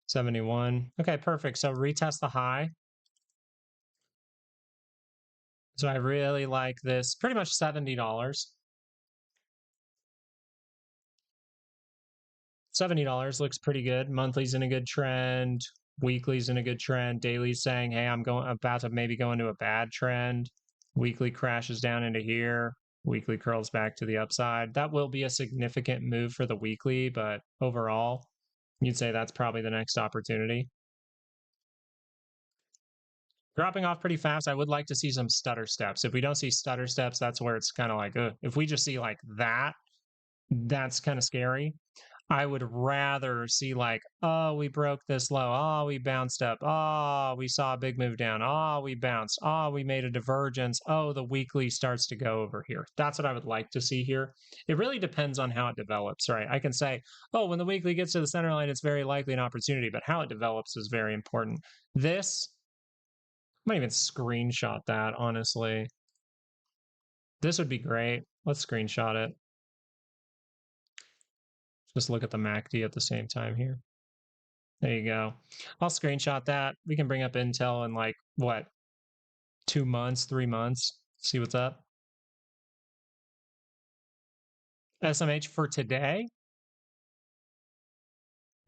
$71. Okay, perfect. So retest the high. So I really like this. Pretty much $70. $70 looks pretty good. Monthly's in a good trend. Weekly's in a good trend. Daily's saying, hey, I'm about to maybe go into a bad trend. Weekly crashes down into here. Weekly curls back to the upside. That will be a significant move for the weekly, but overall, you'd say that's probably the next opportunity. Dropping off pretty fast. I would like to see some stutter steps. If we don't see stutter steps, that's where it's kind of like, if we just see like that, that's kind of scary. I would rather see like, oh, we broke this low. Oh, we bounced up. Oh, we saw a big move down. Oh, we bounced. Oh, we made a divergence. Oh, the weekly starts to go over here. That's what I would like to see here. It really depends on how it develops, right? I can say, oh, when the weekly gets to the center line, it's very likely an opportunity, but how it develops is very important. This, I might even screenshot that, honestly. This would be great. Let's screenshot it. Just look at the MACD at the same time here. There you go. I'll screenshot that. We can bring up Intel in like, what, 2 months, 3 months, see what's up. SMH for today.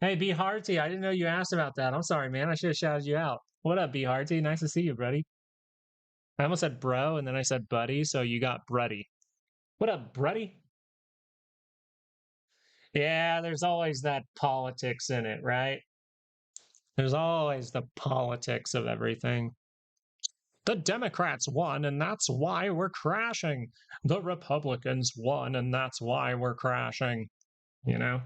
Hey, B Harty, I didn't know you asked about that. I'm sorry, man. I should have shouted you out. What up, B Harty? Nice to see you, buddy. I almost said bro, and then I said buddy, so you got Bruddy. What up, Bruddy? Yeah, there's always that politics in it, right? There's always the politics of everything. The Democrats won, and that's why we're crashing. The Republicans won, and that's why we're crashing. You know?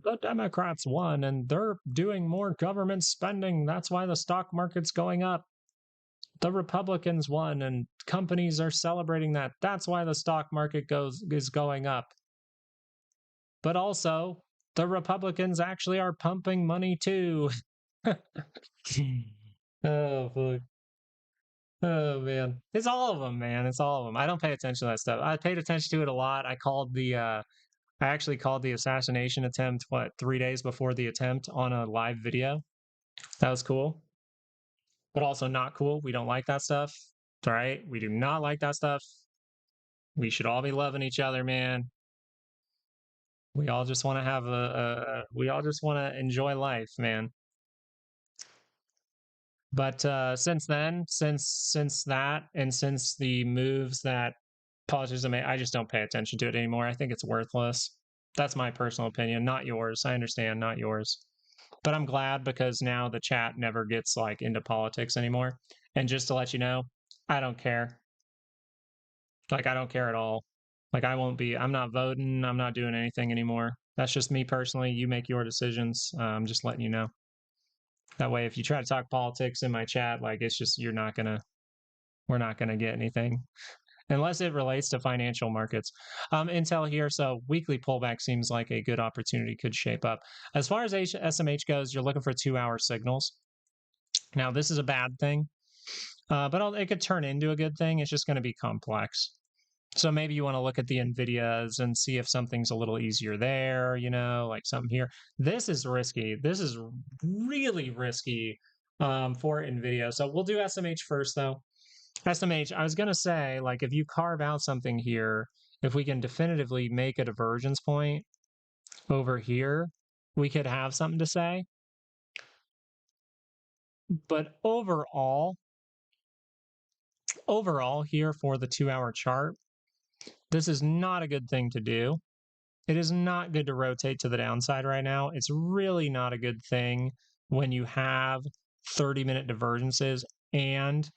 The Democrats won, and they're doing more government spending. That's why the stock market's going up. The Republicans won, and companies are celebrating that. That's why the stock market is going up. But also, the Republicans actually are pumping money too. Oh, fuck. Oh man, it's all of them, man. It's all of them. I don't pay attention to that stuff. I paid attention to it a lot. I actually called the assassination attempt, 3 days before the attempt on a live video. That was cool, but also not cool. We don't like that stuff. All right. We do not like that stuff. We should all be loving each other, man. We all just want to have we all just want to enjoy life, man. But since then, since that, and since the moves that politicians have made, I just don't pay attention to it anymore. I think it's worthless. That's my personal opinion, not yours. I understand, not yours. But I'm glad because now the chat never gets like into politics anymore. And just to let you know, I don't care. Like I don't care at all. Like I'm not voting, I'm not doing anything anymore. That's just me personally. You make your decisions. I'm just letting you know. That way, if you try to talk politics in my chat, like it's just we're not gonna get anything unless it relates to financial markets. Intel here, so weekly pullback seems like a good opportunity could shape up. As far as SMH goes, you're looking for 2-hour signals. Now, this is a bad thing, but it could turn into a good thing. It's just going to be complex. So maybe you want to look at the NVIDIAs and see if something's a little easier there, like something here. This is risky. This is really risky for NVIDIA. So we'll do SMH first, though. SMH, I was going to say, like, if you carve out something here, if we can definitively make a divergence point over here, we could have something to say. But overall here for the 2-hour chart, this is not a good thing to do. It is not good to rotate to the downside right now. It's really not a good thing when you have 30-minute divergences and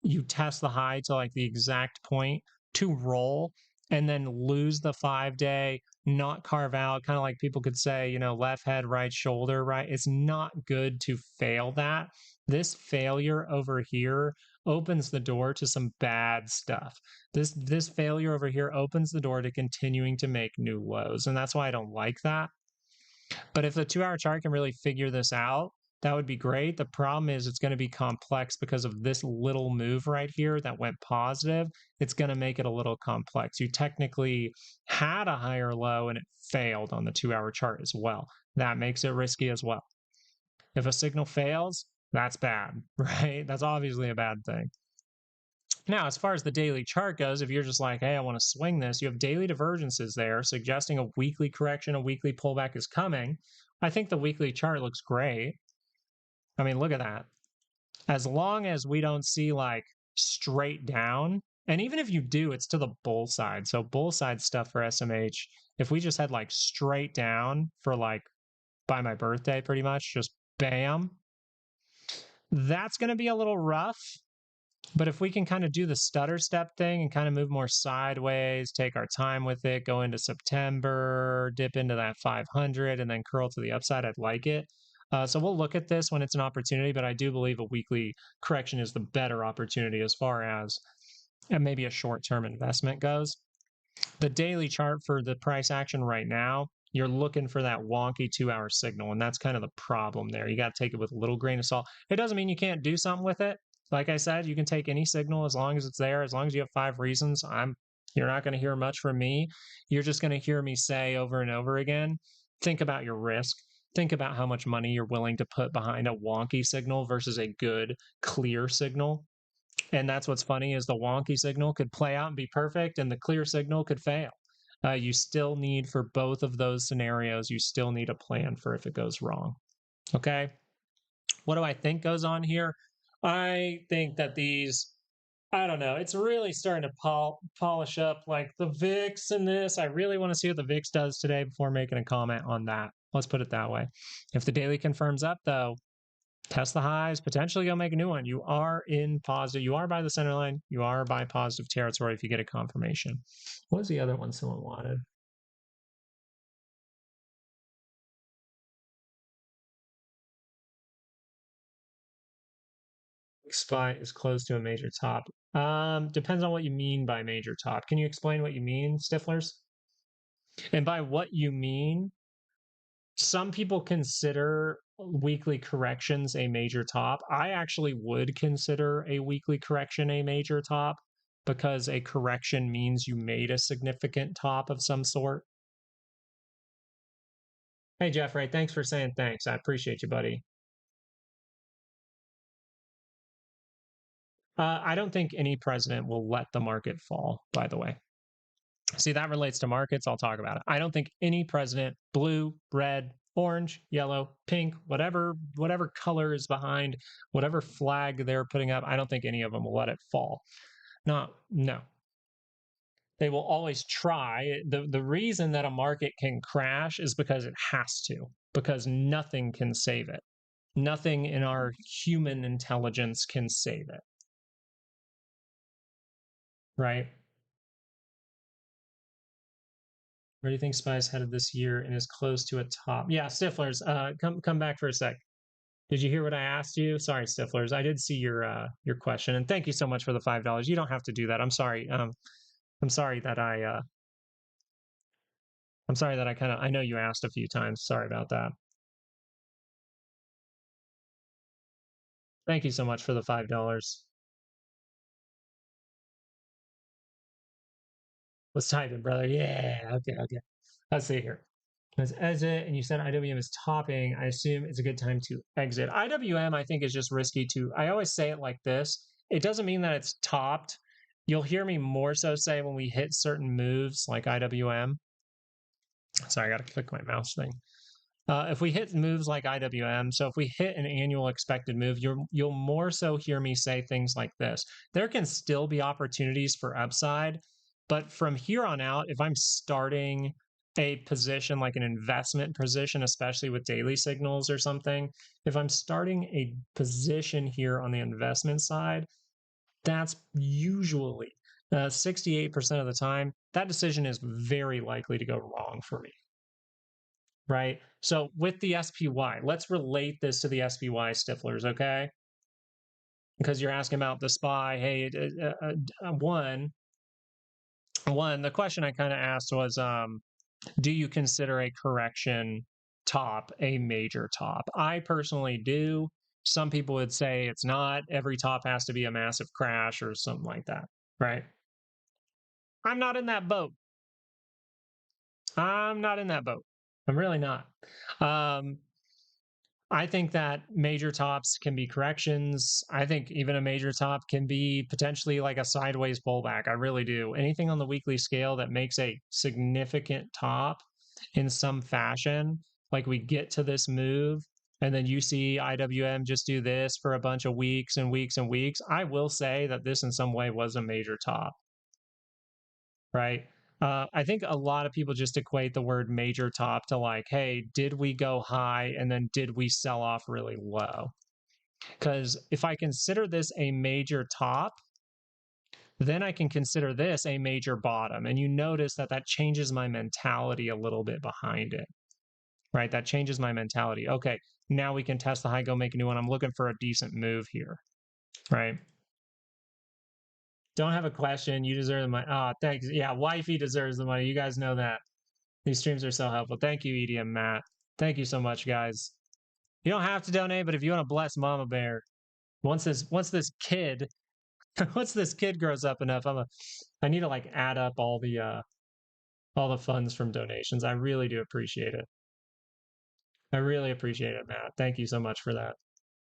you test the high to like the exact point to roll and then lose the 5-day, not carve out, kind of like people could say, left head, right shoulder, right? It's not good to fail that. This failure over here opens the door to some bad stuff. This failure over here opens the door to continuing to make new lows, and that's why I don't like that. But if the 2-hour chart can really figure this out, that would be great. The problem is it's going to be complex because of this little move right here that went positive. It's going to make it a little complex. You technically had a higher low and it failed on the 2-hour chart as well. That makes it risky as well. If a signal fails, that's bad, right? That's obviously a bad thing. Now, as far as the daily chart goes, if you're just like, hey, I want to swing this, you have daily divergences there suggesting a weekly correction, a weekly pullback is coming. I think the weekly chart looks great. I mean, look at that. As long as we don't see like straight down, and even if you do, it's to the bull side. So bull side stuff for SMH, if we just had like straight down for like by my birthday, pretty much, just bam, that's going to be a little rough. But if we can kind of do the stutter step thing and kind of move more sideways, take our time with it, go into September, dip into that 500, and then curl to the upside, I'd like it. So we'll look at this when it's an opportunity, but I do believe a weekly correction is the better opportunity as far as maybe a short-term investment goes. The daily chart for the price action right now, you're looking for that wonky 2-hour signal, and that's kind of the problem there. You got to take it with a little grain of salt. It doesn't mean you can't do something with it. Like I said, you can take any signal as long as it's there, as long as you have 5 reasons. You're not going to hear much from me. You're just going to hear me say over and over again, think about your risk. Think about how much money you're willing to put behind a wonky signal versus a good, clear signal. And that's what's funny is the wonky signal could play out and be perfect, and the clear signal could fail. You still need for both of those scenarios, you still need a plan for if it goes wrong. Okay. What do I think goes on here? I think that I don't know, it's really starting to polish up like the VIX and this. I really want to see what the VIX does today before making a comment on that. Let's put it that way. If the daily confirms up, though, test the highs, potentially go make a new one. You are in positive. You are by the center line. You are by positive territory if you get a confirmation. What was the other one someone wanted? SPY is close to a major top. Depends on what you mean by major top. Can you explain what you mean, Stiflers? And by what you mean, some people consider weekly corrections a major top. I actually would consider a weekly correction a major top because a correction means you made a significant top of some sort. Hey, Jeffrey, thanks for saying thanks. I appreciate you, buddy. I don't think any president will let the market fall, by the way. See, that relates to markets. I'll talk about it. I don't think any president, blue, red, orange, yellow, pink, whatever color is behind whatever flag they're putting up, I don't think any of them will let it fall. No. They will always try. The reason that a market can crash is because it has to, because nothing can save it. Nothing in our human intelligence can save it. Right? Where do you think SPY is headed this year and is close to a top? Yeah, Stiflers, come back for a sec. Did you hear what I asked you? Sorry, Stiflers. I did see your question, and thank you so much for the $5. You don't have to do that. I'm sorry. I'm sorry that I'm sorry that I know you asked a few times. Sorry about that. Thank you so much for the $5. Let's type it, brother. Yeah. Okay. Let's see here. Let's exit. And you said IWM is topping. I assume it's a good time to exit. IWM, I think, is just risky to. I always say it like this. It doesn't mean that it's topped. You'll hear me more so say when we hit certain moves like IWM. Sorry, I got to click my mouse thing. If we hit moves like IWM, so if we hit an annual expected move, you'll more so hear me say things like this. There can still be opportunities for upside, but from here on out, if I'm starting a position like an investment position, especially with daily signals or something, if I'm starting a position here on the investment side, that's usually 68% of the time, that decision is very likely to go wrong for me. Right? So with the SPY, let's relate this to the SPY, Stiflers, okay? Because you're asking about the SPY. Hey, one, the question I kind of asked was, do you consider a correction top a major top? I personally do. Some people would say it's not. Every top has to be a massive crash or something like that, right? I'm not in that boat. I'm not in that boat. I'm really not. I think that major tops can be corrections. I think even a major top can be potentially like a sideways pullback. I really do. Anything on the weekly scale that makes a significant top in some fashion, like we get to this move and then you see IWM just do this for a bunch of weeks and weeks and weeks. I will say that this in some way was a major top, right? I think a lot of people just equate the word major top to like, hey, did we go high and then did we sell off really low? Because if I consider this a major top, then I can consider this a major bottom. And you notice that that changes my mentality a little bit behind it, right? That changes my mentality. Okay, now we can test the high, go make a new one. I'm looking for a decent move here, right? Don't have a question. You deserve the money. Oh, thanks. Yeah, wifey deserves the money. You guys know that. These streams are so helpful. Thank you, Edie and Matt. Thank you so much, guys. You don't have to donate, but if you want to bless Mama Bear, once this kid once this kid grows up enough, I need to like add up all the funds from donations. I really do appreciate it. I really appreciate it, Matt. Thank you so much for that.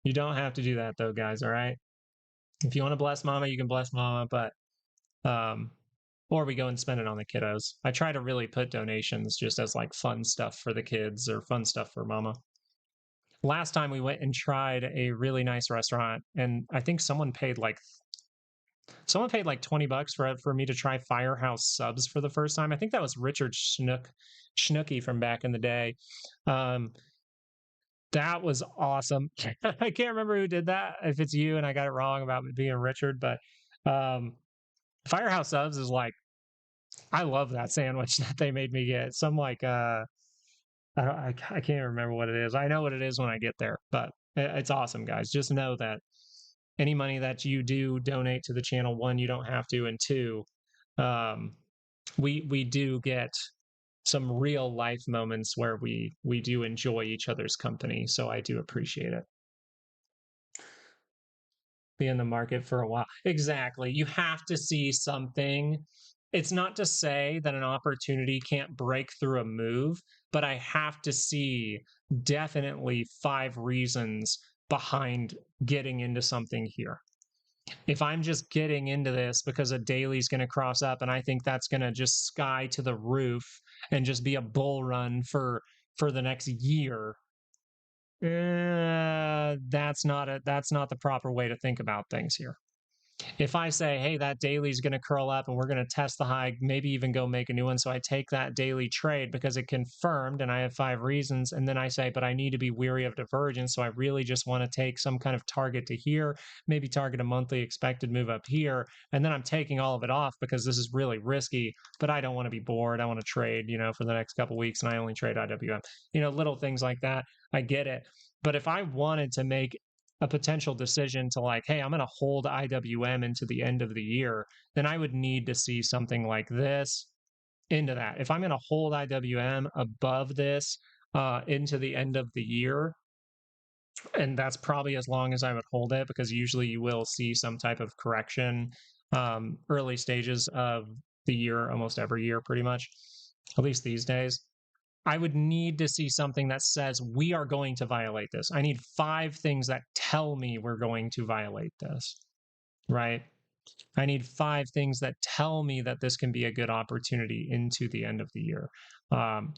You don't have to do that though, guys. All right. If you want to bless Mama, you can bless Mama, but or we go and spend it on the kiddos. I try to really put donations just as like fun stuff for the kids or fun stuff for Mama. Last time we went and tried a really nice restaurant, and I think someone paid like $20 for me to try Firehouse Subs for the first time. I think that was Richard Schnooky from back in the day. That was awesome. I can't remember who did that. If it's you and I got it wrong about it being Richard, but Firehouse Subs is like, I love that sandwich that they made me get. Some like I can't remember what it is. I know what it is when I get there, but it's awesome, guys. Just know that any money that you do donate to the channel, one, you don't have to, and two, we do get some real life moments where we do enjoy each other's company. So I do appreciate it. Be in the market for a while. Exactly. You have to see something. It's not to say that an opportunity can't break through a move, but I have to see definitely 5 reasons behind getting into something here. If I'm just getting into this because a daily is going to cross up and I think that's going to just sky to the roof and just be a bull run for the next year, that's not the proper way to think about things here. If I say, hey, that daily is going to curl up and we're going to test the high, maybe even go make a new one. So I take that daily trade because it confirmed and I have 5 reasons. And then I say, but I need to be weary of divergence. So I really just want to take some kind of target to here, maybe target a monthly expected move up here. And then I'm taking all of it off because this is really risky, but I don't want to be bored. I want to trade, for the next couple of weeks and I only trade IWM, little things like that. I get it. But if I wanted to make a potential decision to like, hey, I'm going to hold IWM into the end of the year, then I would need to see something like this into that. If I'm going to hold IWM above this into the end of the year, and that's probably as long as I would hold it, because usually you will see some type of correction early stages of the year, almost every year, pretty much, at least these days. I would need to see something that says we are going to violate this. I need 5 things that tell me we're going to violate this, right? I need 5 things that tell me that this can be a good opportunity into the end of the year.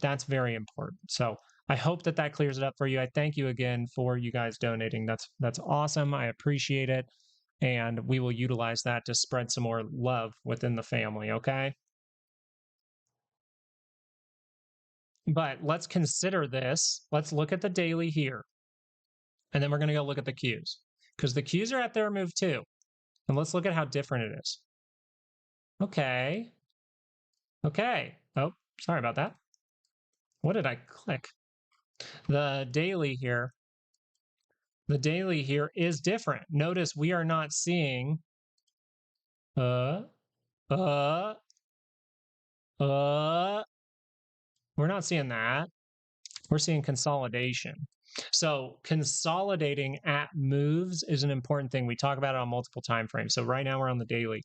That's very important. So I hope that clears it up for you. I thank you again for you guys donating. That's awesome. I appreciate it. And we will utilize that to spread some more love within the family, okay? But let's consider this. Let's look at the daily here. And then we're going to go look at the Qs, because the Qs are at their move too. And let's look at how different it is. Okay. Okay. Oh, sorry about that. What did I click? The daily here is different. Notice we are not seeing we're not seeing that. We're seeing consolidation. So consolidating at moves is an important thing. We talk about it on multiple time frames. So right now we're on the daily.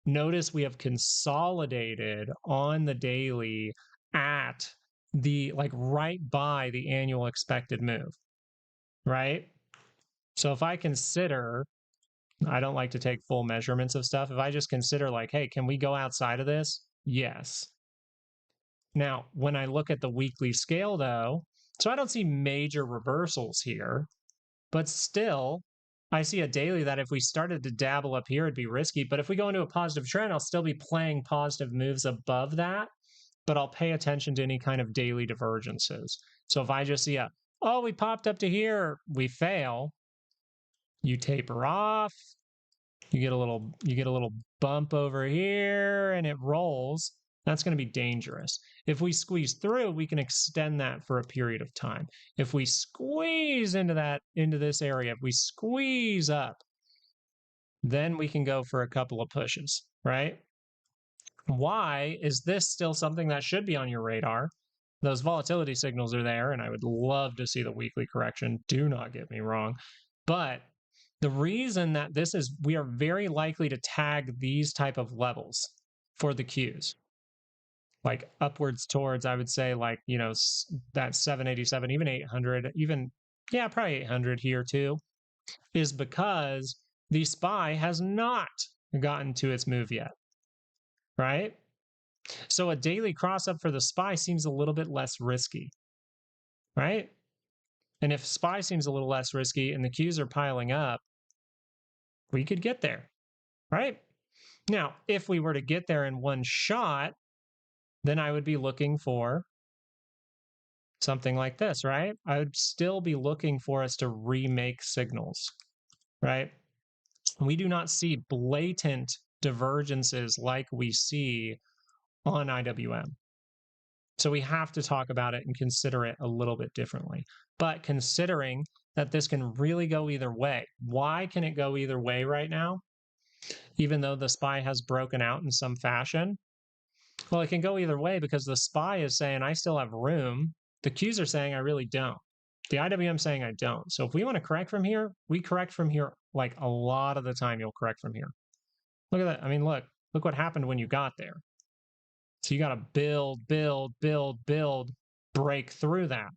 Notice we have consolidated on the daily at the right by the annual expected move, right? So if I consider, I don't like to take full measurements of stuff. If I just consider hey, can we go outside of this? Yes. Now, when I look at the weekly scale though, so I don't see major reversals here, but still I see a daily that if we started to dabble up here, it'd be risky. But if we go into a positive trend, I'll still be playing positive moves above that, but I'll pay attention to any kind of daily divergences. So if I just see we popped up to here, we fail. You taper off, you get a little bump over here and it rolls. That's going to be dangerous. If we squeeze through, we can extend that for a period of time. If we squeeze into this area, if we squeeze up, then we can go for a couple of pushes, right? Why is this still something that should be on your radar? Those volatility signals are there, and I would love to see the weekly correction. Do not get me wrong. But the reason that we are very likely to tag these type of levels for the Qs, like upwards towards, I would say, like, that 787, even 800, probably 800 here too, is because the SPY has not gotten to its move yet, right? So a daily cross up for the SPY seems a little bit less risky, right? And if SPY seems a little less risky and the Qs are piling up, we could get there, right? Now, if we were to get there in one shot, then I would be looking for something like this, right? I would still be looking for us to remake signals, right? We do not see blatant divergences like we see on IWM. So we have to talk about it and consider it a little bit differently. But considering that this can really go either way, why can it go either way right now? Even though the SPY has broken out in some fashion? Well, it can go either way because the SPY is saying, I still have room. The Qs are saying, I really don't. The IWM saying, I don't. So if we want to correct from here, we correct from here. Like a lot of the time, you'll correct from here. Look at that. I mean, look what happened when you got there. So you got to build, break through that.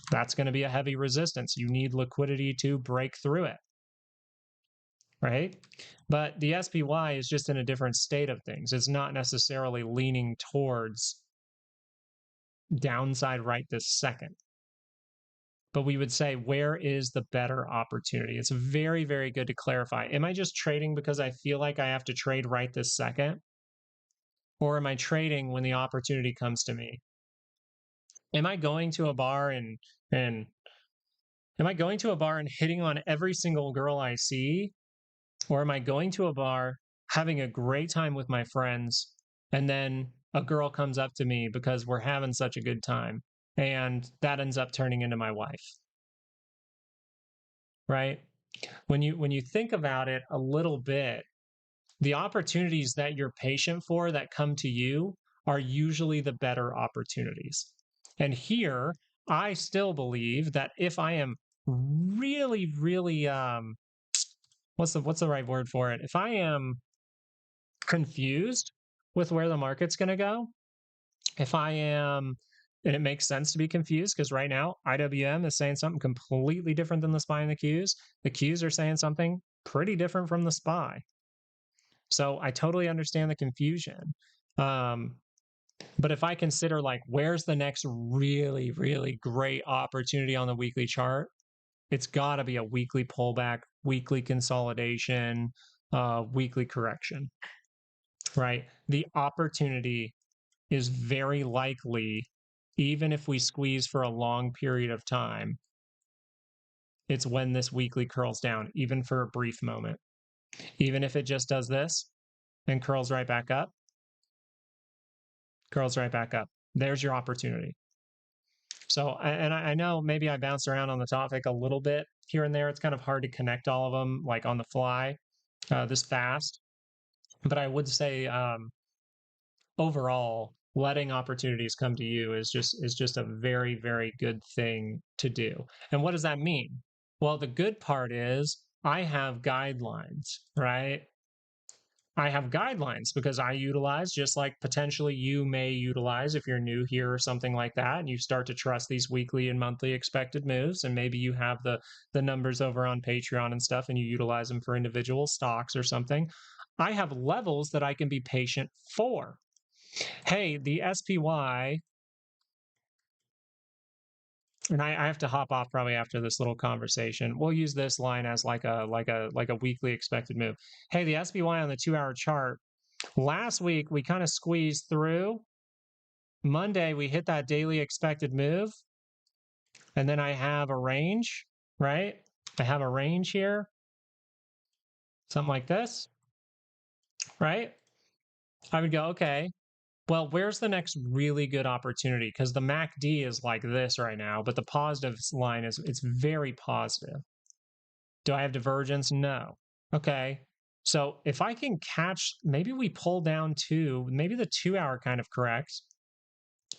That's going to be a heavy resistance. You need liquidity to break through it, right? But the SPY is just in a different state of things. It's not necessarily leaning towards downside right this second. But we would say, where is the better opportunity? It's very, very good to clarify. Am I just trading because I feel like I have to trade right this second? Or am I trading when the opportunity comes to me? Am I going to a bar and am I going to a bar and hitting on every single girl I see? Or am I going to a bar, having a great time with my friends, and then a girl comes up to me because we're having such a good time, and that ends up turning into my wife? Right? When you think about it a little bit, the opportunities that you're patient for that come to you are usually the better opportunities. And here, I still believe that if I am really, really, what's the right word for it? If I am confused with where the market's going to go, if I am, and it makes sense to be confused because right now IWM is saying something completely different than the SPY and the Qs. The Qs are saying something pretty different from the SPY. So I totally understand the confusion. But if I consider like, where's the next really, really great opportunity on the weekly chart? It's got to be a weekly pullback, weekly consolidation, weekly correction, right? The opportunity is very likely, even if we squeeze for a long period of time, it's when this weekly curls down, even for a brief moment. Even if it just does this and curls right back up, there's your opportunity. So, and I know maybe I bounced around on the topic a little bit here and there. It's kind of hard to connect all of them like on the fly this fast. But I would say overall, letting opportunities come to you is just a very, very good thing to do. And what does that mean? Well, the good part is I have guidelines, right? I have guidelines because I utilize, just like potentially you may utilize if you're new here or something like that, and you start to trust these weekly and monthly expected moves, and maybe you have the numbers over on Patreon and stuff, and you utilize them for individual stocks or something. I have levels that I can be patient for. Hey, the SPY, and I have to hop off probably after this little conversation. We'll use this line as like a weekly expected move. Hey, the SPY on the 2-hour chart. Last week, we kind of squeezed through. Monday, we hit that daily expected move. And then I have a range, right? I have a range here. something like this, right? I would go, okay, well, where's the next really good opportunity? Because the MACD is like this right now, but the positive line is it's very positive. Do I have divergence? No. Okay. So if I can catch, maybe we pull down to, maybe the 2 hour kind of corrects.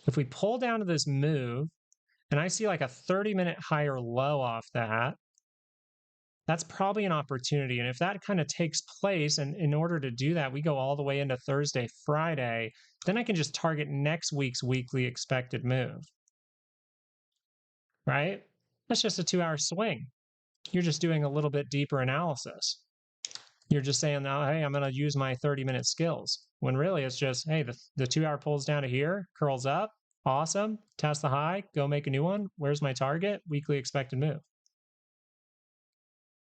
If we pull down to this move and I see like a 30-minute higher low off that, that's probably an opportunity. And if that kind of takes place, and in order to do that, we go all the way into Thursday, Friday, then I can just target next week's weekly expected move, right? That's just a 2 hour swing. You're just doing a little bit deeper analysis. You're just saying, oh, hey, I'm going to use my 30-minute skills. When really it's just, hey, the 2 hour pulls down to here, curls up, awesome, test the high, go make a new one. Where's my target? Weekly expected move.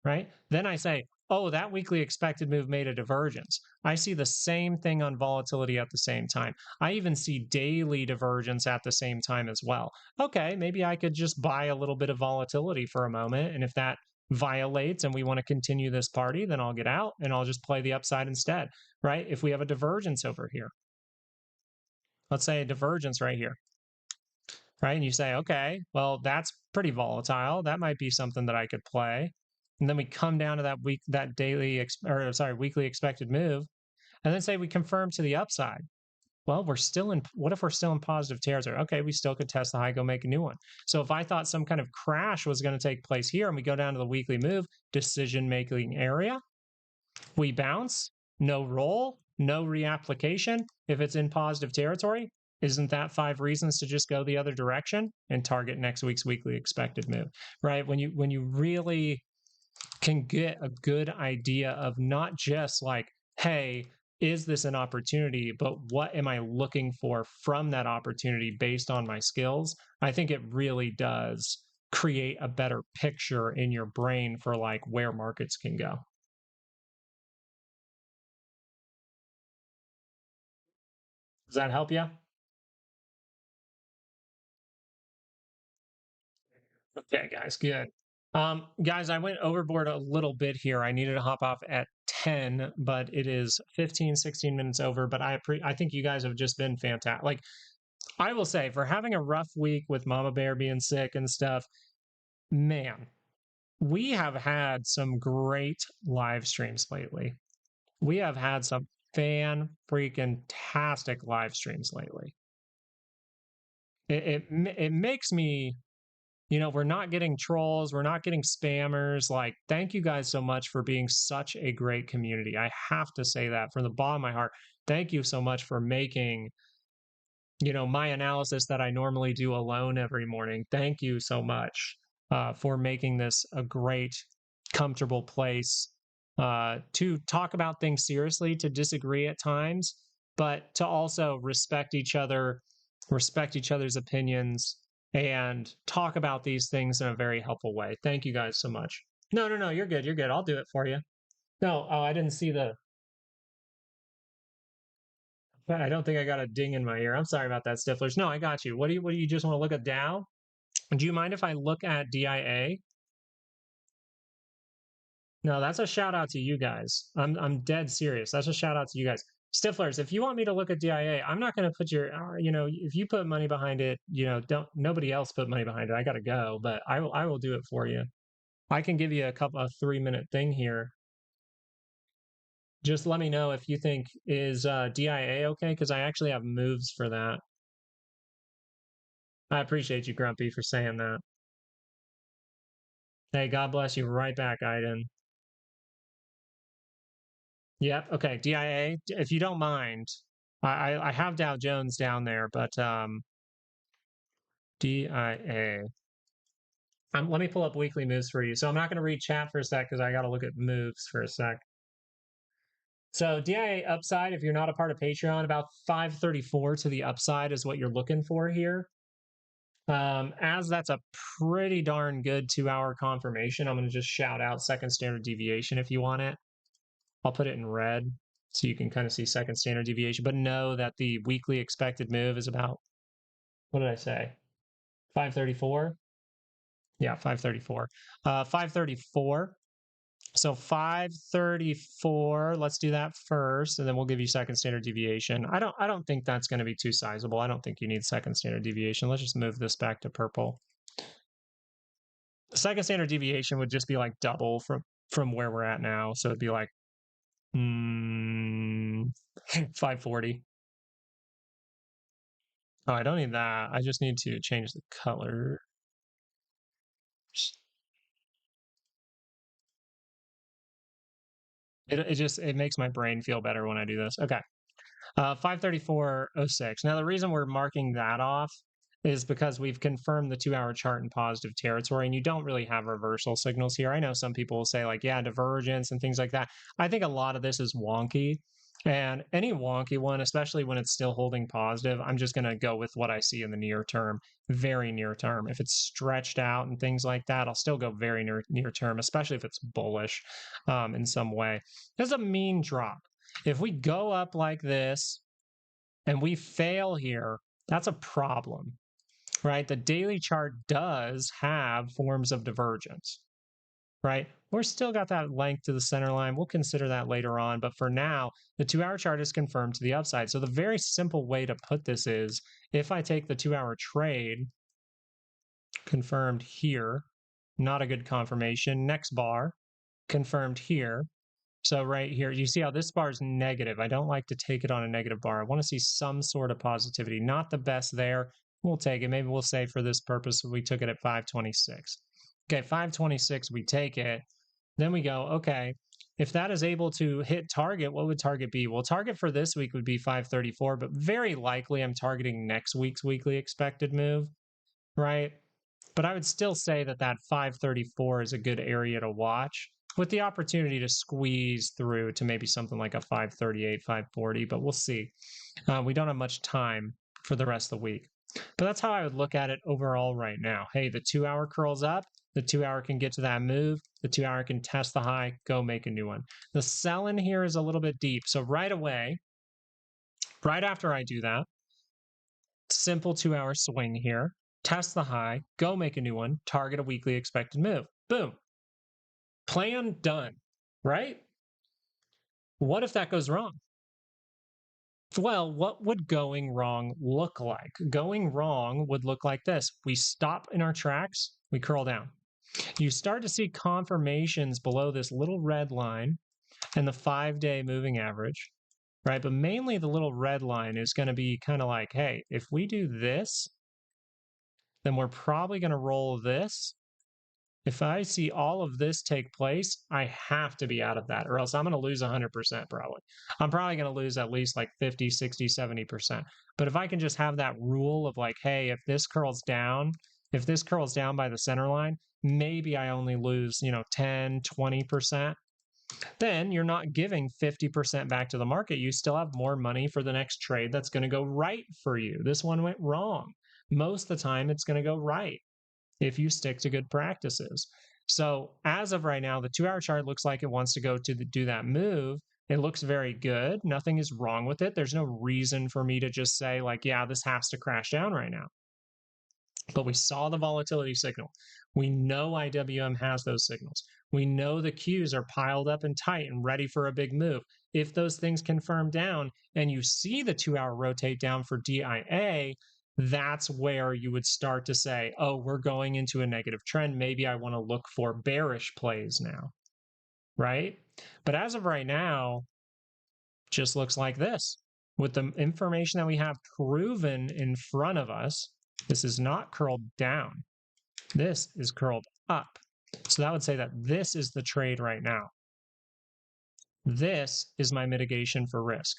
Right? Then I say, oh, that weekly expected move made a divergence. I see the same thing on volatility at the same time. I even see daily divergence at the same time as well. Okay, maybe I could just buy a little bit of volatility for a moment. And if that violates and we want to continue this party, then I'll get out and I'll just play the upside instead, right? If we have a divergence over here, let's say a divergence right here, right? And you say, okay, well, that's pretty volatile. That might be something that I could play. And then we come down to that weekly expected move, and then say we confirm to the upside. Well, what if we're still in positive territory? Okay, we still could test the high, go make a new one. So if I thought some kind of crash was going to take place here and we go down to the weekly move, decision making area, we bounce, no roll, no reapplication. If it's in positive territory, isn't that 5 reasons to just go the other direction and target next week's weekly expected move, right? When you really can get a good idea of not just like, hey, is this an opportunity, but what am I looking for from that opportunity based on my skills? I think it really does create a better picture in your brain for like where markets can go. Does that help you? Okay, guys, good. Guys, I went overboard a little bit here. I needed to hop off at 10, but it is 15, 16 minutes over. But I think you guys have just been fantastic. Like, I will say, for having a rough week with Mama Bear being sick and stuff, man, we have had some great live streams lately. We have had some fan freaking tastic live streams lately. It makes me, we're not getting trolls, we're not getting spammers. Like, thank you guys so much for being such a great community. I have to say that from the bottom of my heart. Thank you so much for making, my analysis that I normally do alone every morning. Thank you so much for making this a great, comfortable place to talk about things seriously, to disagree at times, but to also respect each other's opinions, and talk about these things in a very helpful way. Thank you guys so much. No, no, no, you're good. You're good. I'll do it for you. No, oh, I didn't see I don't think I got a ding in my ear. I'm sorry about that, Stiflers. No, I got you. What do you just want to look at Dow? Do you mind if I look at DIA? No, that's a shout out to you guys. I'm dead serious. That's a shout out to you guys. Stiflers, if you want me to look at DIA, I'm not going to put if you put money behind it, don't nobody else put money behind it. I got to go, but I will do it for you. I can give you a 3-minute thing here. Just let me know if you think is DIA okay, because I actually have moves for that. I appreciate you, Grumpy, for saying that. Hey, God bless you. Right back, Aiden. Yep. Okay. DIA. If you don't mind, I have Dow Jones down there, but DIA. Let me pull up weekly moves for you. So I'm not going to read chat for a sec because I got to look at moves for a sec. So DIA upside, if you're not a part of Patreon, about 534 to the upside is what you're looking for here. As that's a pretty darn good 2-hour confirmation, I'm going to just shout out second standard deviation if you want it. I'll put it in red so you can kind of see second standard deviation, but know that the weekly expected move is about, what did I say? 534? Yeah, 534. 534. So 534, let's do that first, and then we'll give you second standard deviation. I don't think that's going to be too sizable. I don't think you need second standard deviation. Let's just move this back to purple. The second standard deviation would just be like double from where we're at now. So it'd be like 540. Oh, I don't need that. I just need to change the color. It makes my brain feel better when I do this. Okay. 534.06. Now, the reason we're marking that off is because we've confirmed the 2-hour chart in positive territory, and you don't really have reversal signals here. I know some people will say, like, yeah, divergence and things like that. I think a lot of this is wonky. And any wonky one, especially when it's still holding positive, I'm just going to go with what I see in the near term, very near term. If it's stretched out and things like that, I'll still go very near term, especially if it's bullish in some way. There's a mean drop. If we go up like this and we fail here, that's a problem, right? The daily chart does have forms of divergence, right? We're still got that length to the center line. We'll consider that later on. But for now, the 2-hour chart is confirmed to the upside. So the very simple way to put this is if I take the 2-hour trade confirmed here, not a good confirmation, next bar confirmed here. So right here, you see how this bar is negative. I don't like to take it on a negative bar. I want to see some sort of positivity. Not the best there. We'll take it. Maybe we'll say for this purpose, we took it at 526. Okay, 526, we take it. Then we go, okay, if that is able to hit target, what would target be? Well, target for this week would be 534, but very likely I'm targeting next week's weekly expected move, right? But I would still say that that 534 is a good area to watch with the opportunity to squeeze through to maybe something like a 538, 540, but we'll see. We don't have much time for the rest of the week. But that's how I would look at it overall right now. Hey, the 2-hour curls up. The 2-hour can get to that move. The 2-hour can test the high, go make a new one. The sell in here is a little bit deep. So right away, right after I do that, simple 2-hour swing here, test the high, go make a new one, target a weekly expected move. Boom. Plan done, right? What if that goes wrong? Well, what would going wrong look like? Going wrong would look like this. We stop in our tracks, we curl down. You start to see confirmations below this little red line and the 5-day moving average, right? But mainly the little red line is going to be kind of like, hey, if we do this, then we're probably going to roll this. If I see all of this take place, I have to be out of that, or else I'm going to lose 100% probably. I'm probably going to lose at least like 50, 60, 70%. But if I can just have that rule of like, hey, if this curls down by the center line, maybe I only lose, 10, 20%. Then you're not giving 50% back to the market. You still have more money for the next trade that's going to go right for you. This one went wrong. Most of the time, it's going to go right if you stick to good practices. So as of right now, the 2-hour chart looks like it wants to go to do that move. It looks very good. Nothing is wrong with it. There's no reason for me to just say like, yeah, this has to crash down right now. But we saw the volatility signal. We know IWM has those signals. We know the Qs are piled up and tight and ready for a big move. If those things confirm down and you see the 2-hour rotate down for DIA, that's where you would start to say, oh, we're going into a negative trend. Maybe I want to look for bearish plays now, right? But as of right now, just looks like this. With the information that we have proven in front of us, this is not curled down. This is curled up. So that would say that this is the trade right now. This is my mitigation for risk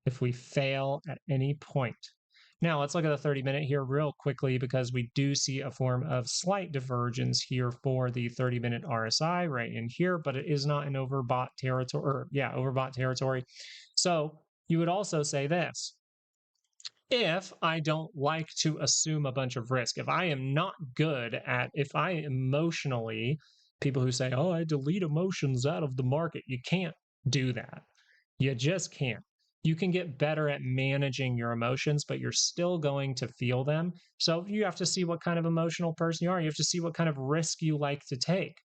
if we fail at any point. Now, let's look at the 30-minute here real quickly because we do see a form of slight divergence here for the 30-minute RSI right in here, but it is not an overbought territory, overbought territory. So you would also say this. If I don't like to assume a bunch of risk, if I am not good at, if I emotionally, people who say, oh, I delete emotions out of the market, you can't do that. You just can't. You can get better at managing your emotions, but you're still going to feel them. So you have to see what kind of emotional person you are. You have to see what kind of risk you like to take.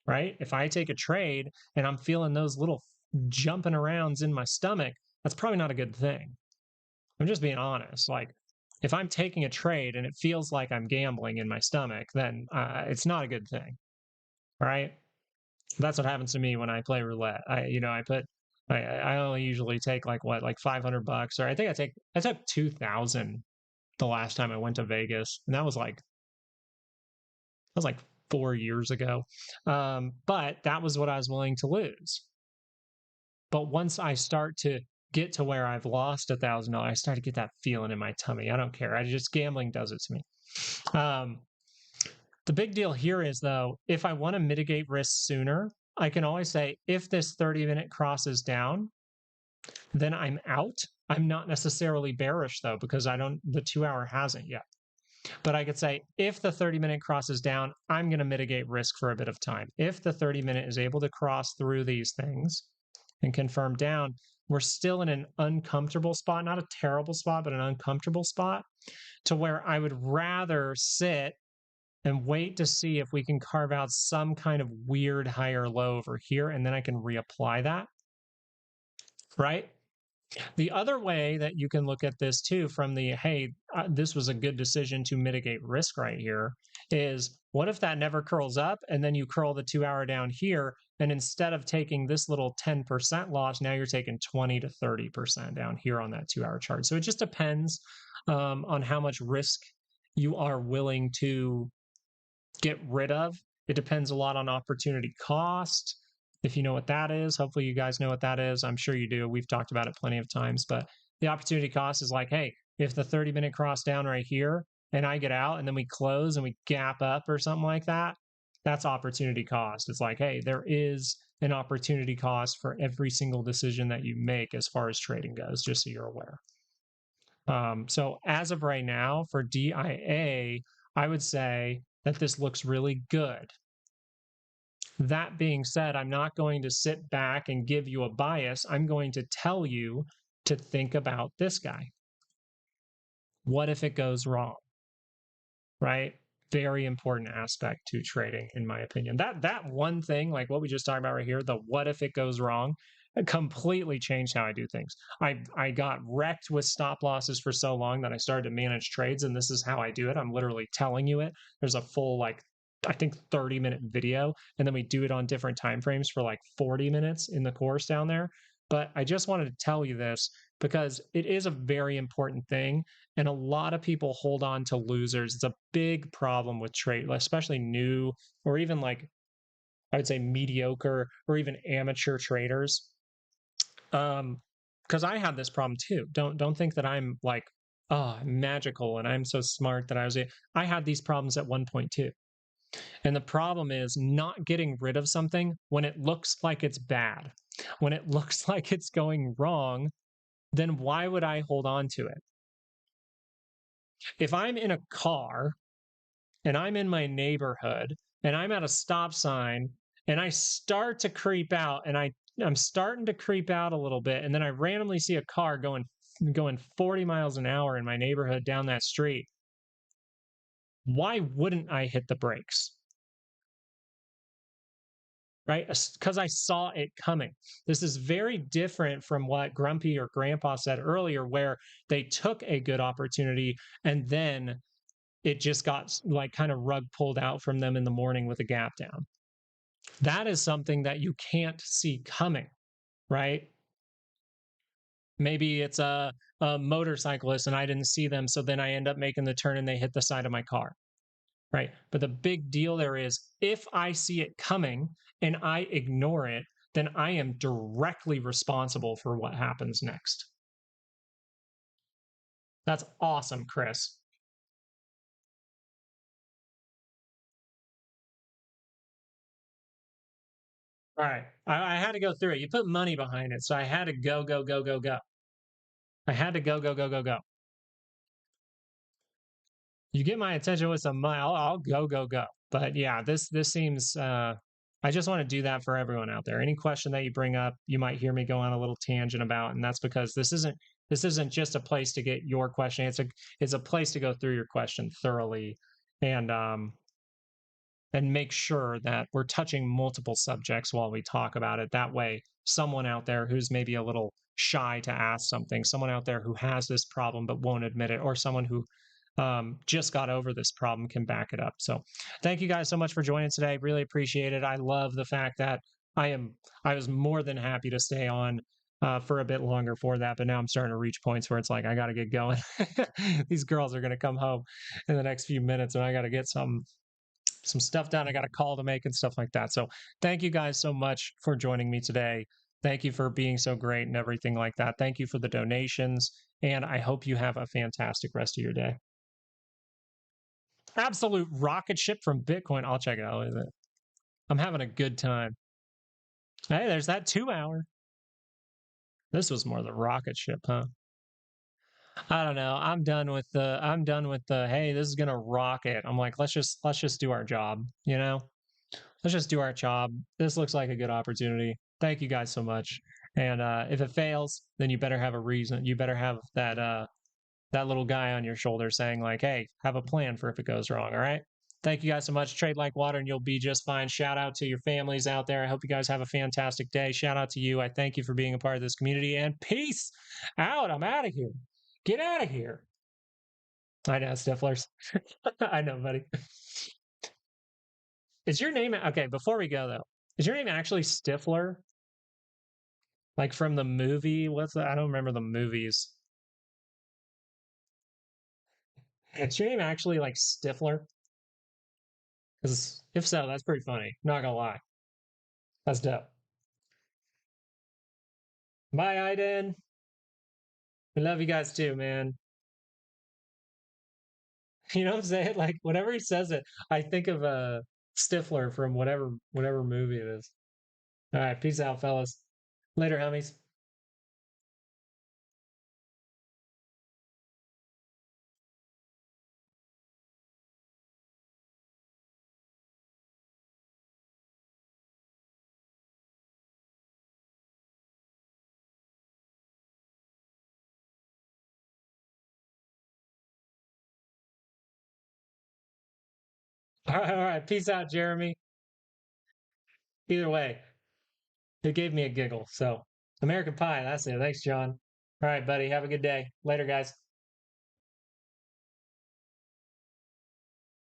right? If I take a trade and I'm feeling those little jumping arounds in my stomach, that's probably not a good thing. I'm just being honest. Like, if I'm taking a trade and it feels like I'm gambling in my stomach, then it's not a good thing, right? That's what happens to me when I play roulette. I only usually take like $500, or I took 2,000 the last time I went to Vegas, and that was like 4 years ago. But that was what I was willing to lose. But once I start to get to where I've lost $1,000, I start to get that feeling in my tummy. I don't care. Gambling does it to me. The big deal here is, though, if I want to mitigate risk sooner, I can always say, if this 30-minute crosses down, then I'm out. I'm not necessarily bearish, though, because the 2-hour hasn't yet. But I could say, if the 30-minute crosses down, I'm going to mitigate risk for a bit of time. If the 30-minute is able to cross through these things and confirm down, we're still in an uncomfortable spot, not a terrible spot, but an uncomfortable spot, to where I would rather sit and wait to see if we can carve out some kind of weird higher low over here, and then I can reapply that, right? The other way that you can look at this too, from hey, this was a good decision to mitigate risk right here, is what if that never curls up and then you curl the 2-hour down here, and instead of taking this little 10% loss, now you're taking 20 to 30% down here on that 2-hour chart. So it just depends on how much risk you are willing to get rid of. It depends a lot on opportunity cost. If you know what that is, hopefully you guys know what that is. I'm sure you do. We've talked about it plenty of times, but the opportunity cost is like, hey, if the 30-minute cross down right here and I get out and then we close and we gap up or something like that, that's opportunity cost. It's like, hey, there is an opportunity cost for every single decision that you make as far as trading goes, just so you're aware. So as of right now for DIA, I would say that this looks really good. That being said, I'm not going to sit back and give you a bias. I'm going to tell you to think about this guy. What if it goes wrong? Right? Very important aspect to trading, in my opinion. That one thing, like what we just talked about right here, the what if it goes wrong, it completely changed how I do things. I got wrecked with stop losses for so long that I started to manage trades, and this is how I do it. I'm literally telling you it. There's a full, like, I think 30-minute video, and then we do it on different time frames for like 40 minutes in the course down there. But I just wanted to tell you this because it is a very important thing, and a lot of people hold on to losers. It's a big problem with trade, especially new, or even like, I would say, mediocre or even amateur traders. Because I had this problem too. Don't think that I'm like, oh, magical and I'm so smart that I had these problems at one point too. And the problem is not getting rid of something when it looks like it's bad. When it looks like it's going wrong, then why would I hold on to it? If I'm in a car and I'm in my neighborhood and I'm at a stop sign and I start to creep out and I'm starting to creep out a little bit, and then I randomly see a car going 40 miles an hour in my neighborhood down that street, why wouldn't I hit the brakes? Right? Because I saw it coming. This is very different from what Grumpy or Grandpa said earlier, where they took a good opportunity and then it just got like kind of rug pulled out from them in the morning with a gap down. That is something that you can't see coming, right? Maybe it's a motorcyclist and I didn't see them, so then I end up making the turn and they hit the side of my car, right? But the big deal there is, if I see it coming and I ignore it, then I am directly responsible for what happens next. That's awesome, Chris. All right. I had to go through it. You put money behind it, so I had to go, go, go, go, go. I had to go, go, go, go, go. You get my attention with some money, I'll go, go, go. But yeah, this seems. I just want to do that for everyone out there. Any question that you bring up, you might hear me go on a little tangent about, and that's because this isn't just a place to get your question. It's a place to go through your question thoroughly, and and make sure that we're touching multiple subjects while we talk about it. That way, someone out there who's maybe a little shy to ask something, someone out there who has this problem but won't admit it, or someone who just got over this problem can back it up. So, thank you guys so much for joining today. Really appreciate it. I love the fact that I am I was more than happy to stay on for a bit longer for that, but now I'm starting to reach points where it's like I got to get going. These girls are going to come home in the next few minutes, and I got to get some stuff done. I got a call to make and stuff like that. So thank you guys so much for joining me today. Thank you for being so great and everything like that. Thank you for the donations, and I hope you have a fantastic rest of your day. Absolute rocket ship from Bitcoin. I'll check it out. I'm having a good time. Hey, there's that 2 hour. This was more the rocket ship, huh? I don't know. I'm done with the hey, this is gonna rock it. I'm like, let's just do our job, you know? Let's just do our job. This looks like a good opportunity. Thank you guys so much. And if it fails, then you better have a reason. You better have that little guy on your shoulder saying, like, hey, have a plan for if it goes wrong. All right. Thank you guys so much. Trade like water and you'll be just fine. Shout out to your families out there. I hope you guys have a fantastic day. Shout out to you. I thank you for being a part of this community and peace out. I'm out of here. Get out of here. I know, Stiflers. I know, buddy. Is your name okay? Before we go though, is your name actually Stifler? Like from the movie? What's that? I don't remember the movies. Is your name actually like Stifler? Because if so, that's pretty funny. Not gonna lie. That's dope. Bye, Aiden. We love you guys too, man. You know what I'm saying? Like whenever he says it, I think of Stifler from whatever movie it is. All right, peace out, fellas. Later, homies. All right, peace out, Jeremy. Either way, it gave me a giggle. So American Pie, that's it. Thanks, John. All right, buddy. Have a good day. Later, guys.